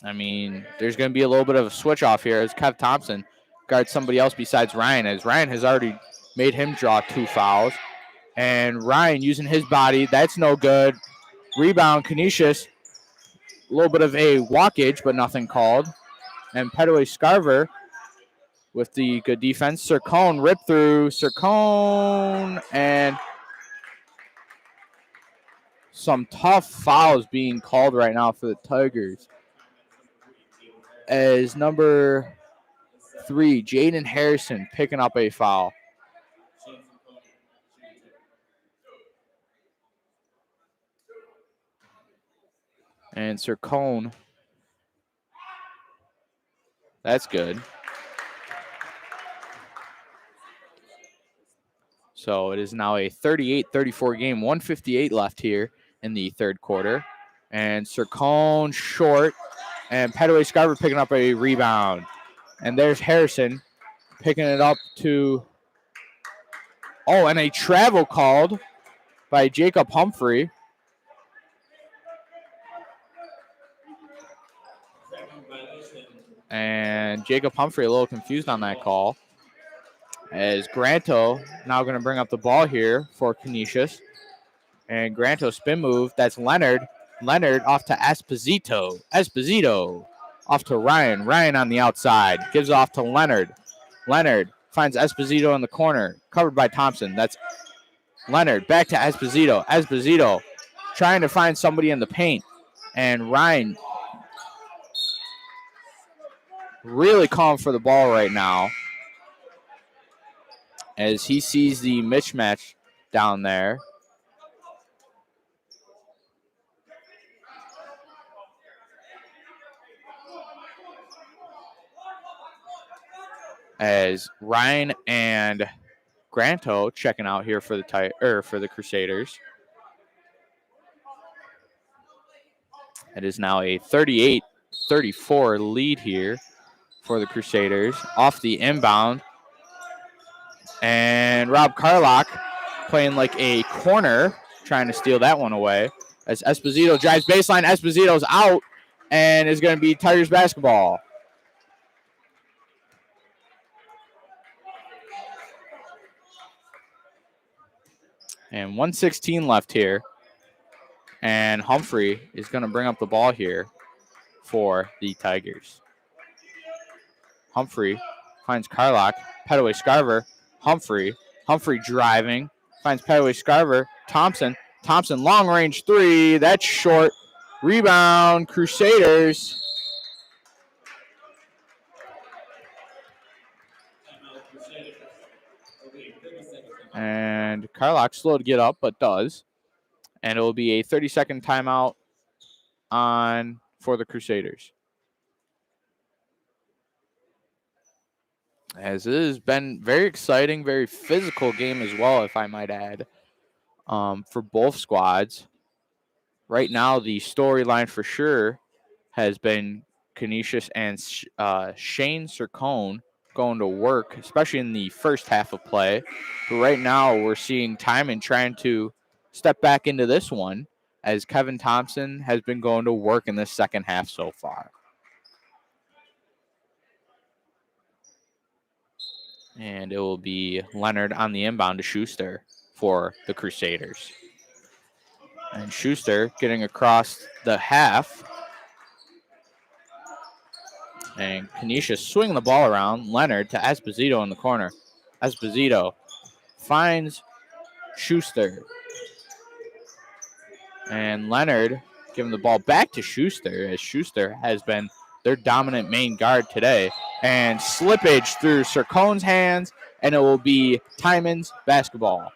I mean, there's going to be a little bit of a switch off here as Kev Thompson guards somebody else besides Ryan, as Ryan has already made him draw 2 fouls. And Ryan using his body, that's no good. Rebound, Canisius. A little bit of a walkage, but nothing called. And Petaway Scarver with the good defense. Cercone ripped through. Cercone and some tough fouls being called right now for the Tigers. As number 3, Jaden Harrison, picking up a foul. And Cercone, that's good. So it is now a 38-34 game, 1:58 left here in the third quarter. And Cercone short, and Petaway Scarver picking up a rebound. And there's Harrison picking it up to, and a travel called by Jacob Humphrey. And Jacob Humphrey a little confused on that call. As Granto now going to bring up the ball here for Canisius. And Granto spin move. That's Leonard. Leonard off to Esposito. Esposito off to Ryan. Ryan on the outside. Gives off to Leonard. Leonard finds Esposito in the corner. Covered by Thompson. That's Leonard. Back to Esposito. Esposito trying to find somebody in the paint. And Ryan really calling for the ball right now, as he sees the mismatch down there. As Ryan and Granto checking out here for the Crusaders. It is now a 38-34 lead here for the Crusaders. Off the inbound. And Rob Carlock playing like a corner, trying to steal that one away. As Esposito drives baseline, Esposito's out and is going to be Tigers basketball. And 1:16 left here. And Humphrey is going to bring up the ball here for the Tigers. Humphrey finds Carlock. Petaway Scarver. Humphrey driving. Finds Petaway Scarver. Thompson. Long range three. That's short. Rebound. Crusaders. And Carlock slow to get up, but does. And it will be a 30-second timeout on for the Crusaders. As it has been very exciting, very physical game as well, if I might add, for both squads. Right now, the storyline for sure has been Canisius and Shane Cercone going to work, especially in the first half of play. But right now, we're seeing Timon trying to step back into this one, as Kevin Thompson has been going to work in the second half so far. And it will be Leonard on the inbound to Schuster for the Crusaders. And Schuster getting across the half. And Canisius swinging the ball around. Leonard to Esposito in the corner. Esposito finds Schuster. And Leonard giving the ball back to Schuster, as Schuster has been their dominant main guard today. And slippage through Cercone's hands, and it will be Timon's basketball.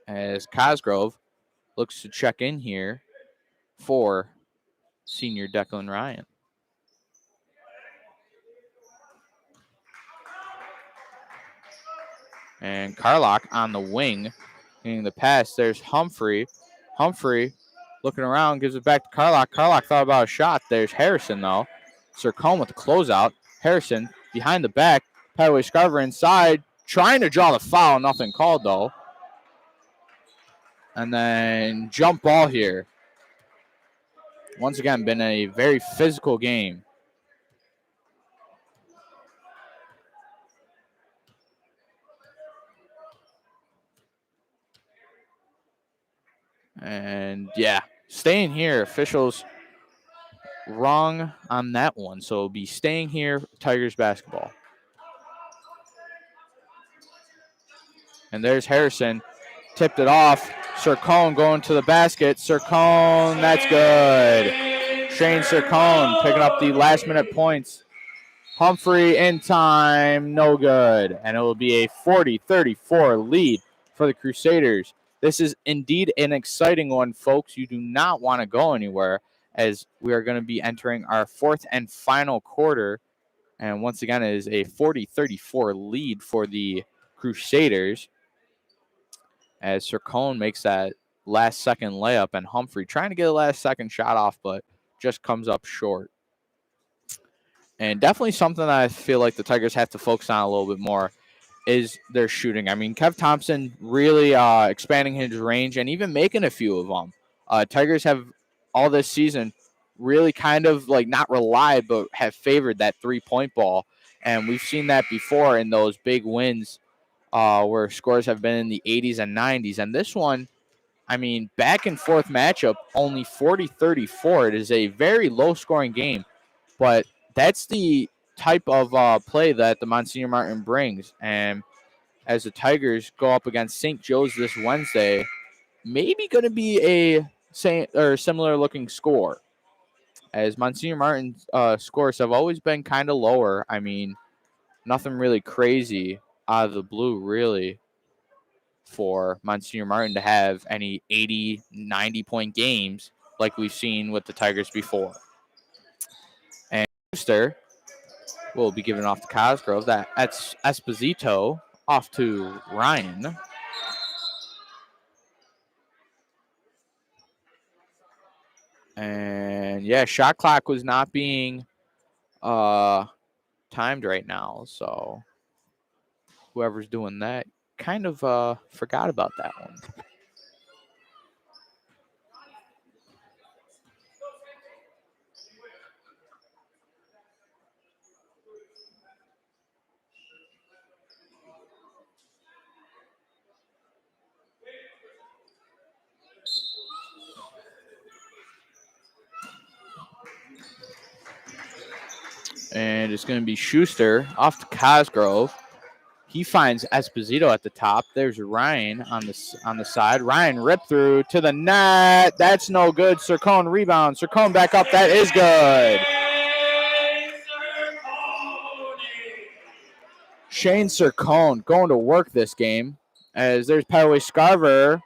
As Cosgrove looks to check in here for senior Declan Ryan. And Carlock on the wing, getting the pass. There's Humphrey. Humphrey looking around, gives it back to Carlock. Carlock thought about a shot. There's Harrison, though. Cercone with the closeout. Harrison behind the back. Petaway Scarver inside, trying to draw the foul. Nothing called, though. And then jump ball here. Once again, been a very physical game. And, yeah, staying here. Officials wrong on that one. So it'll be staying here, Tigers basketball. And there's Harrison tipped it off. Cercone going to the basket. Cercone, that's good. Shane Cercone picking up the last-minute points. Humphrey in time, no good. And it will be a 40-34 lead for the Crusaders. This is indeed an exciting one, folks. You do not want to go anywhere, as we are going to be entering our fourth and final quarter. And once again, it is a 40-34 lead for the Crusaders, as Cercone makes that last-second layup, and Humphrey trying to get a last-second shot off, but just comes up short. And definitely something that I feel like the Tigers have to focus on a little bit more is their shooting. I mean, Kev Thompson really expanding his range and even making a few of them. Tigers have all this season really kind of like not relied, but have favored that three-point ball. And we've seen that before in those big wins where scores have been in the 80s and 90s. And this one, I mean, back and forth matchup, only 40-34. It is a very low-scoring game, but that's the type of play that the Monsignor Martin brings. And as the Tigers go up against St. Joe's this Wednesday, maybe going to be a similar looking score, as Monsignor Martin's scores have always been kind of lower. I mean, nothing really crazy out of the blue, really, for Monsignor Martin to have any 80, 90-point games like we've seen with the Tigers before. And Brewster will be giving off to Cosgrove. That's Esposito off to Ryan. And yeah, shot clock was not being timed right now, so whoever's doing that kind of forgot about that one. And it's going to be Schuster off to Cosgrove. He finds Esposito at the top. There's Ryan on the side. Ryan ripped through to the net. That's no good. Cercone rebound. Cercone back up. That is good. Shane Cercone going to work this game, as there's Padaway Scarver.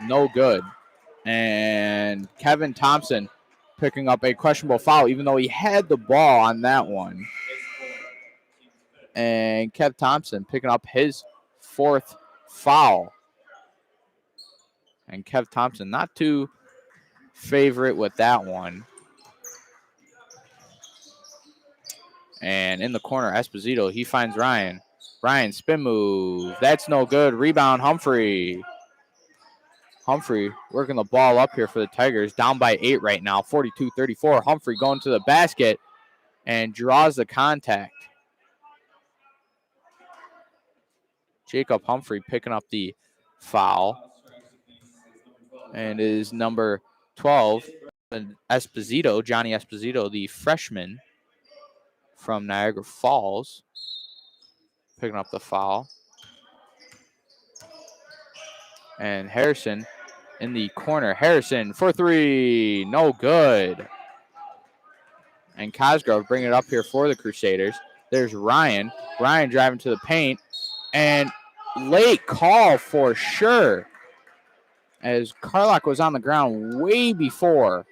No good. And Kevin Thompson picking up a questionable foul, even though he had the ball on that one. And Kev Thompson picking up his fourth foul. And Kev Thompson not too favorite with that one. And in the corner, Esposito, he finds Ryan. Ryan, spin move. That's no good. Rebound, Humphrey. Humphrey working the ball up here for the Tigers. Down by 8 right now, 42-34. Humphrey going to the basket and draws the contact. Jacob Humphrey picking up the foul. And is number 12, Esposito, Johnny Esposito, the freshman from Niagara Falls, picking up the foul. And Harrison in the corner. Harrison for 3. No good. And Cosgrove bringing it up here for the Crusaders. There's Ryan. Ryan driving to the paint. And late call for sure, as Carlock was on the ground way before.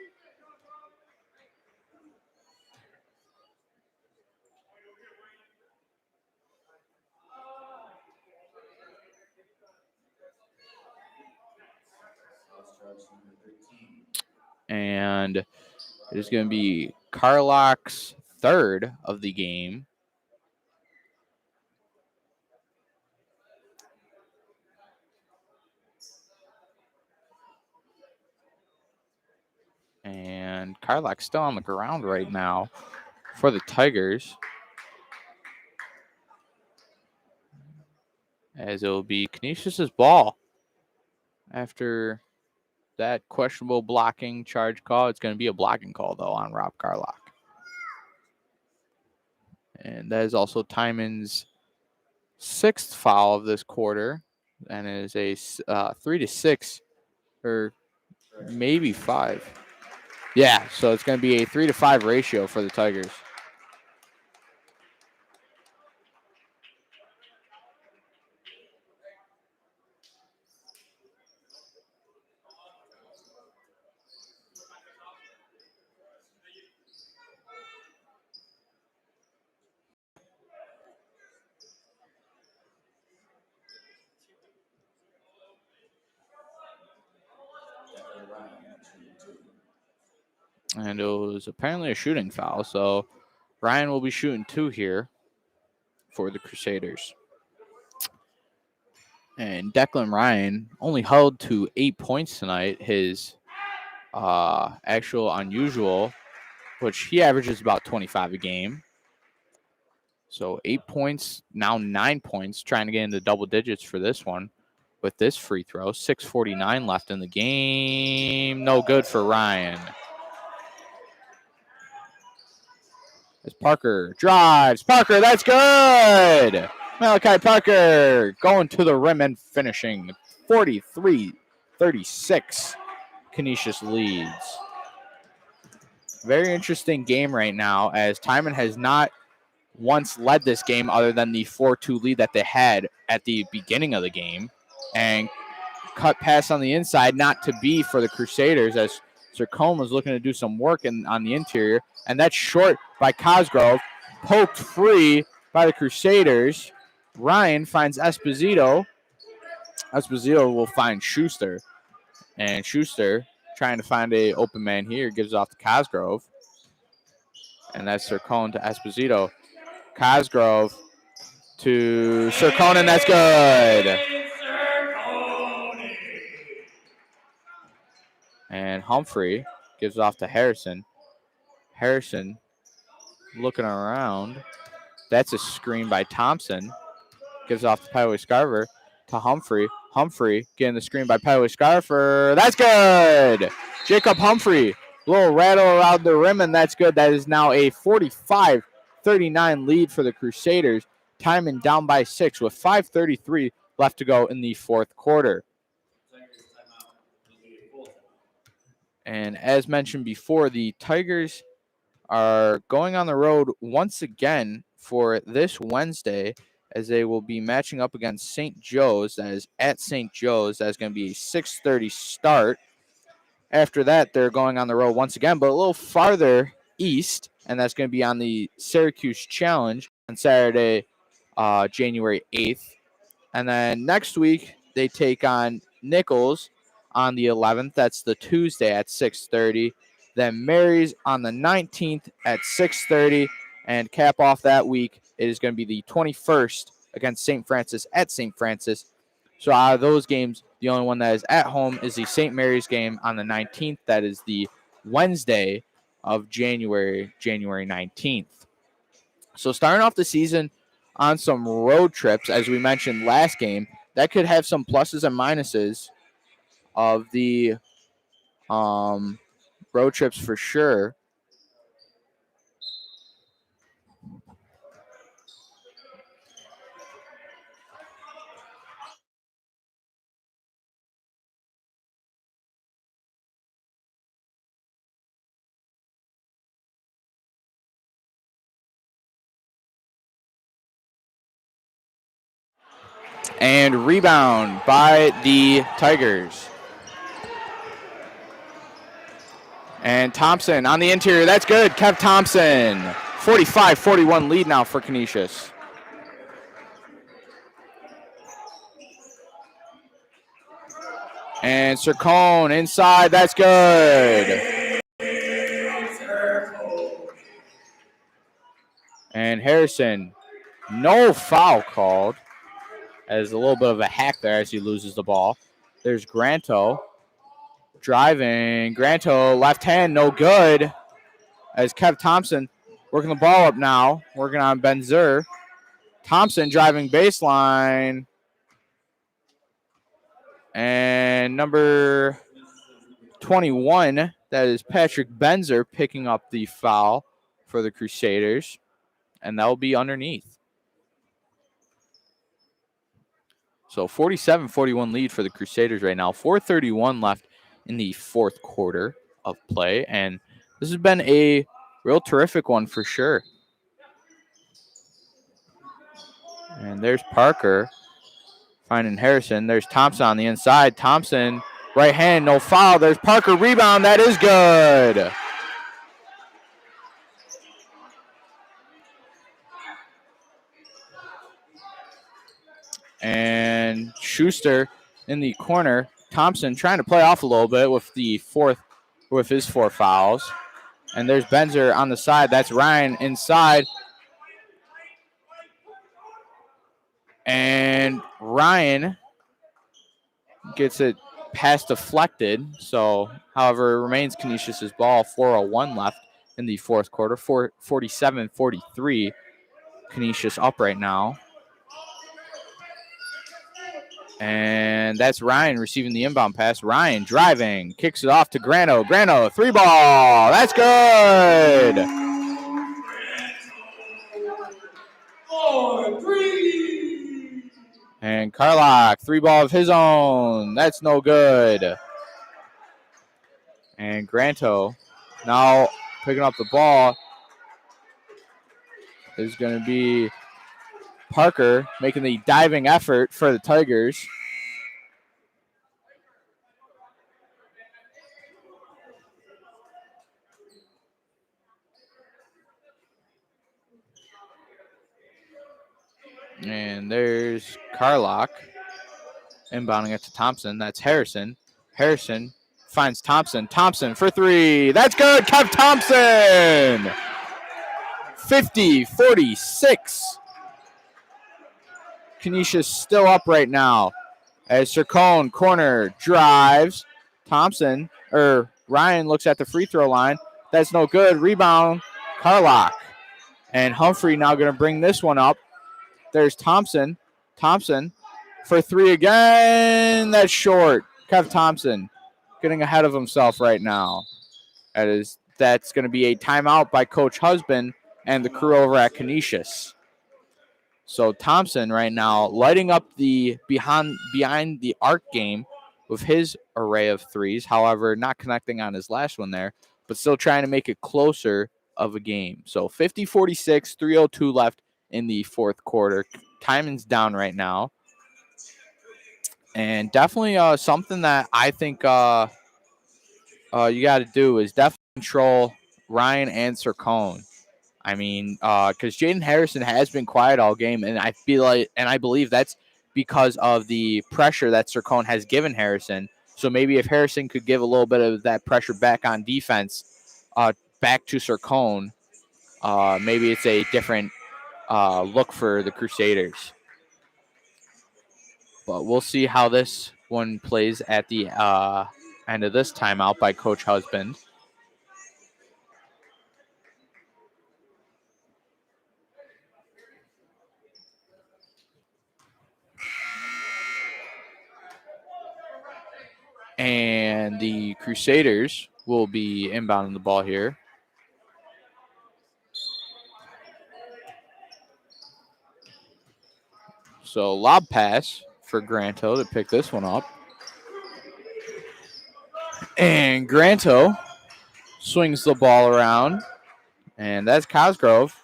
And it is going to be Carlock's third of the game. And Carlock's still on the ground right now for the Tigers, as it will be Canisius' ball after that questionable blocking charge call. It's going to be a blocking call, though, on Rob Carlock. And that is also Timon's sixth foul of this quarter, and it is a 3-6, or maybe 5. Yeah, so it's going to be a 3-5 ratio for the Tigers. And it was apparently a shooting foul, so Ryan will be shooting 2 here for the Crusaders. And Declan Ryan only held to 8 points tonight. His actual unusual, which he averages about 25 a game. So 8 points, now 9 points, trying to get into double digits for this one with this free throw. 6:49 left in the game. No good for Ryan. As Parker drives. Parker, that's good. Malachi Parker going to the rim and finishing. 43-36. Canisius leads. Very interesting game right now, as Timon has not once led this game other than the 4-2 lead that they had at the beginning of the game. And cut pass on the inside, not to be for the Crusaders, as Cercone was looking to do some work on the interior. And that's short by Cosgrove. Poked free by the Crusaders. Ryan finds Esposito. Esposito will find Schuster. And Schuster, trying to find a open man here, gives off to Cosgrove. And that's Cercone to Esposito. Cosgrove to Cercone, and that's good. And Humphrey gives off to Harrison. Harrison looking around. That's a screen by Thompson. Gives off to Piley Scarver to Humphrey. Humphrey getting the screen by Piley Scarver. That's good. Jacob Humphrey. Little rattle around the rim, and that's good. That is now a 45-39 lead for the Crusaders. Timon down by 6 with 5:33 left to go in the fourth quarter. And as mentioned before, the Tigers are going on the road once again for this Wednesday, as they will be matching up against St. Joe's. That is at St. Joe's. That is going to be a 6:30 start. After that, they're going on the road once again, but a little farther east, and that's going to be on the Syracuse Challenge on Saturday, January 8th. And then next week, they take on Nichols on the 11th. That's the Tuesday at 6:30. Then Mary's on the 19th at 6:30. And cap off that week, it is going to be the 21st against St. Francis at St. Francis. So out of those games, the only one that is at home is the St. Mary's game on the 19th. That is the Wednesday of January 19th. So starting off the season on some road trips, as we mentioned last game, that could have some pluses and minuses of the road trips for sure. And rebound by the Tigers. And Thompson on the interior. That's good. Kev Thompson. 45-41 lead now for Canisius. And Cercone inside. That's good. And Harrison. No foul called. As a little bit of a hack there as he loses the ball. There's Granto driving. Granto left hand, no good. As Kev Thompson working the ball up now, working on Ben Zur. Thompson driving baseline. And number 21, that is Patrick Benzer, picking up the foul for the Crusaders. And that will be underneath. So 47-41 lead for the Crusaders right now. 4:31 left in the fourth quarter of play. And this has been a real terrific one for sure. And there's Parker finding Harrison. There's Thompson on the inside. Thompson, right hand, no foul. There's Parker, rebound. That is good. And Schuster in the corner. Thompson trying to play off a little bit with his 4 fouls. And there's Benzer on the side. That's Ryan inside. And Ryan gets it pass deflected. So, however, it remains Canisius' ball. 4:01 left in the fourth quarter. 47-43. Canisius up right now. And that's Ryan receiving the inbound pass. Ryan driving, kicks it off to Grano. Grano, 3 ball. That's good. 4-3. And Carlock, 3 ball of his own. That's no good. And Granto now picking up the ball is going to be Parker making the diving effort for the Tigers. And there's Carlock inbounding it to Thompson. That's Harrison. Harrison finds Thompson. Thompson for 3. That's good. Kev Thompson. 50-46. Canisius still up right now. As Cercone corner drives. Ryan looks at the free throw line. That's no good. Rebound. Carlock. And Humphrey now going to bring this one up. There's Thompson. Thompson for 3 again. That's short. Kev Thompson getting ahead of himself right now. That's going to be a timeout by Coach Husband and the crew over at Canisius. So Thompson right now lighting up the behind the arc game with his array of 3s. However, not connecting on his last one there, but still trying to make it closer of a game. So 50-46, 3:02 left in the fourth quarter. Timon's down right now. And definitely something that I think you got to do is definitely control Ryan and Cercone. I mean, because Jaden Harrison has been quiet all game, and I believe that's because of the pressure that Cercone has given Harrison. So maybe if Harrison could give a little bit of that pressure back on defense, back to Cercone, maybe it's a different look for the Crusaders. But we'll see how this one plays at the end of this timeout by Coach Husband. And the Crusaders will be inbounding the ball here. So lob pass for Granto to pick this one up. And Granto swings the ball around. And that's Cosgrove.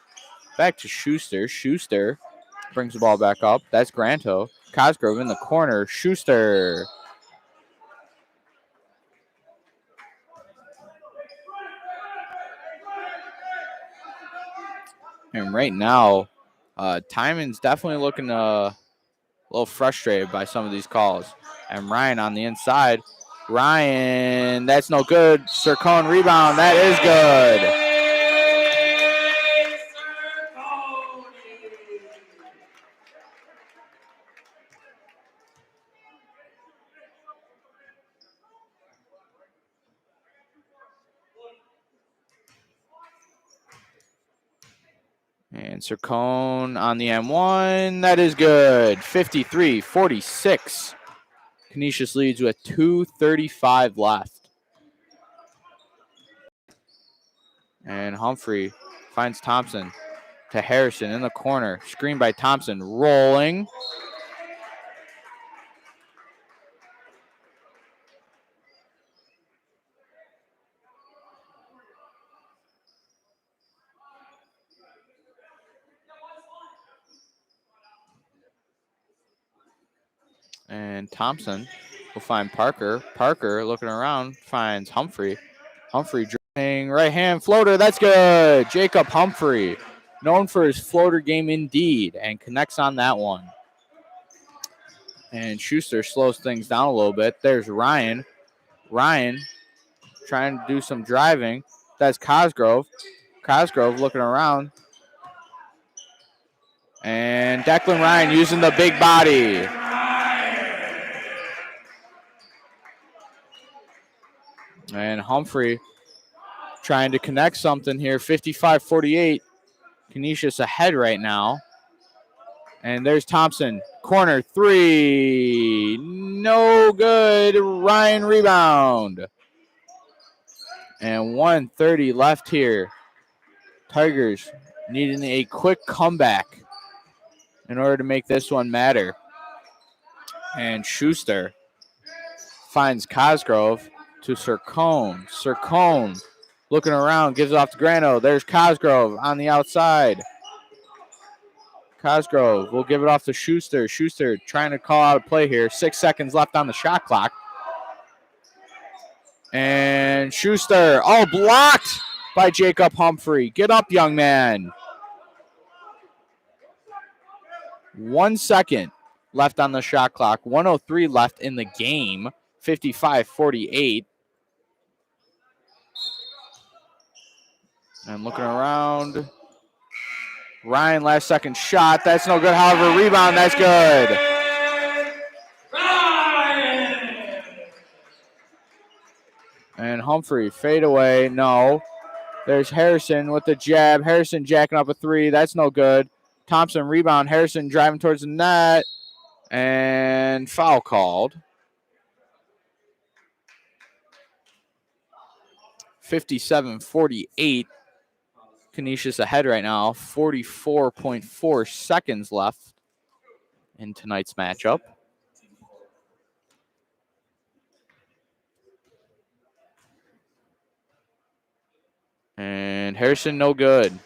Back to Schuster. Schuster brings the ball back up. That's Granto. Cosgrove in the corner. Schuster. And right now, Timon's definitely looking a little frustrated by some of these calls. And Ryan on the inside. Ryan, that's no good. Cercone rebound. That is good. And Cercone on the M1. That is good. 53-46. Canisius leads with 2:35 left. And Humphrey finds Thompson to Harrison in the corner. Screen by Thompson. Rolling. And Thompson will find Parker. Parker looking around finds Humphrey. Humphrey driving right hand floater. That's good. Jacob Humphrey, known for his floater game indeed, and connects on that one. And Schuster slows things down a little bit. There's Ryan. Ryan trying to do some driving. That's Cosgrove. Cosgrove looking around. And Declan Ryan using the big body. And Humphrey trying to connect something here. 55-48. Canisius ahead right now. And there's Thompson. Corner three. No good. Ryan rebound. And 1:30 left here. Tigers needing a quick comeback in order to make this one matter. And Schuster finds Cosgrove to Cercone. Cercone looking around, gives it off to Grano. There's Cosgrove on the outside. Cosgrove will give it off to Schuster. Schuster trying to call out a play here. 6 seconds left on the shot clock. And Schuster, blocked by Jacob Humphrey. Get up, young man. 1 second left on the shot clock. 1:03 left in the game. 55-48. And looking around. Ryan, last second shot. That's no good. However, rebound, that's good. And Humphrey, fade away. No. There's Harrison with the jab. Harrison jacking up a three. That's no good. Thompson rebound. Harrison driving towards the net. And foul called. 57-48. Canisius ahead right now. 44.4 seconds left in tonight's matchup. And Harrison, no good.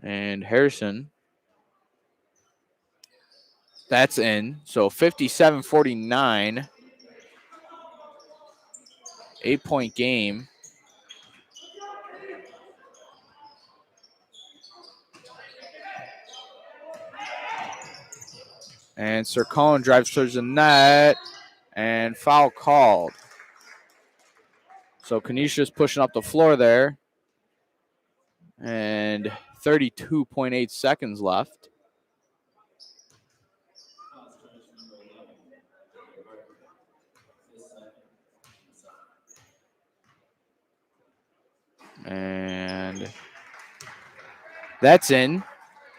And Harrison, that's in. So 57-49. 8-point game. And Cercone drives towards the net. And foul called. So Canisius pushing up the floor there. And 32.8 seconds left. And that's in.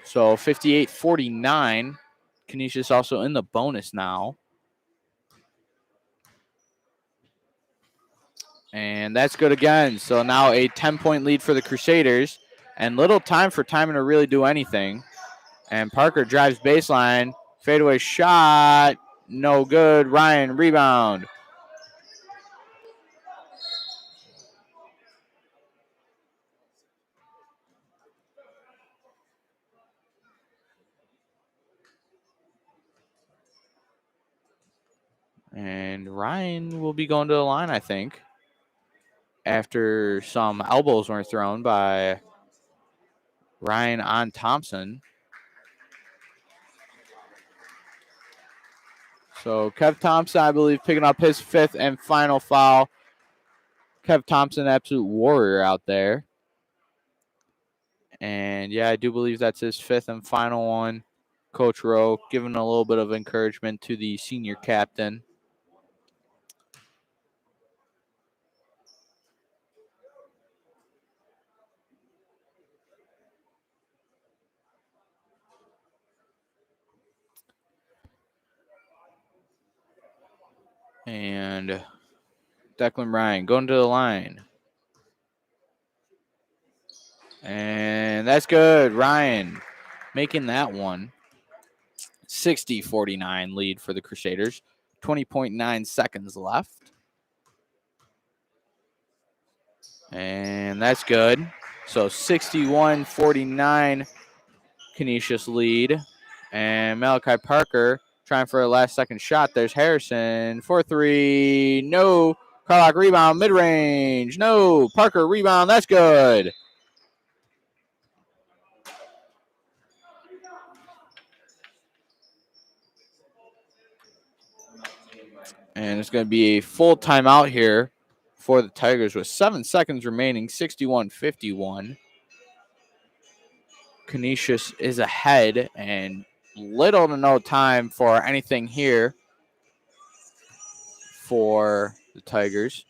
So 58-49. Canisius also in the bonus now. And that's good again. So now a 10-point lead for the Crusaders. And little time for Timon to really do anything. And Parker drives baseline. Fadeaway shot. No good. Ryan rebound. And Ryan will be going to the line, I think, after some elbows were thrown by Ryan on Thompson. So Kev Thompson, I believe, picking up his 5th and final foul. Kev Thompson, absolute warrior out there. And, yeah, I do believe that's his 5th and final one. Coach Rowe giving a little bit of encouragement to the senior captain. And Declan Ryan going to the line. And that's good. Ryan making that one. 60-49 lead for the Crusaders. 20.9 seconds left. And that's good. So 61-49 Canisius lead. And Malachi Parker trying for a last second shot. There's Harrison for 3. No. Carlock rebound mid-range. No. Parker rebound. That's good. And it's going to be a full timeout here for the Tigers with 7 seconds remaining, 61-51. Canisius is ahead and little to no time for anything here for the Tigers.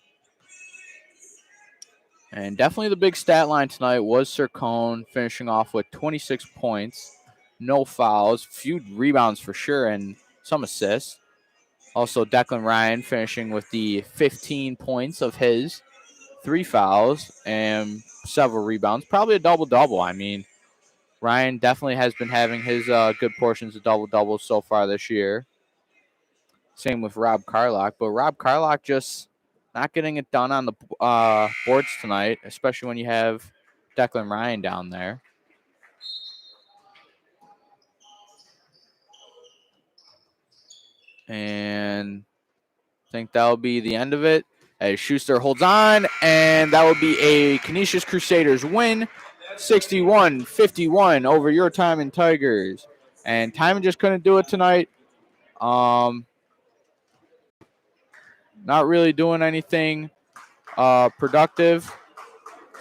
And definitely the big stat line tonight was Cercone finishing off with 26 points, no fouls, few rebounds for sure, and some assists. Also, Declan Ryan finishing with the 15 points of his, 3 fouls, and several rebounds. Probably a double-double. I mean, Ryan definitely has been having his good portions of double-doubles so far this year. Same with Rob Carlock, but Rob Carlock just not getting it done on the boards tonight, especially when you have Declan Ryan down there. And I think that'll be the end of it. As Schuster holds on, and that will be a Canisius Crusaders win, 61-51 over your Timon Tigers. And Timon just couldn't do it tonight. Not really doing anything productive.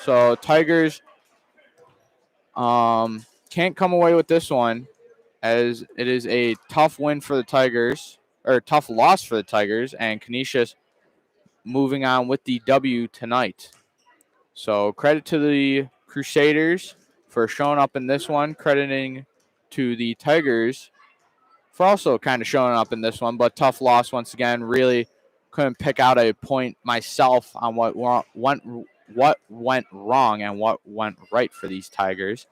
So Tigers can't come away with this one, as it is a tough win for the Tigers, or tough loss for the Tigers, and Canisius moving on with the W tonight. So credit to the Crusaders for showing up in this one, crediting to the Tigers for also kind of showing up in this one, but tough loss once again. Really couldn't pick out a point myself on what went wrong and what went right for these Tigers.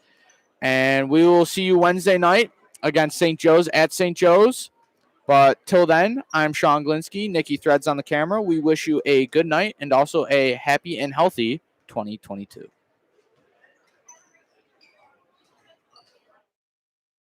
And we will see you Wednesday night against St. Joe's at St. Joe's. But till then, I'm Sean Glinsky, Nikki Threads on the camera. We wish you a good night and also a happy and healthy 2022.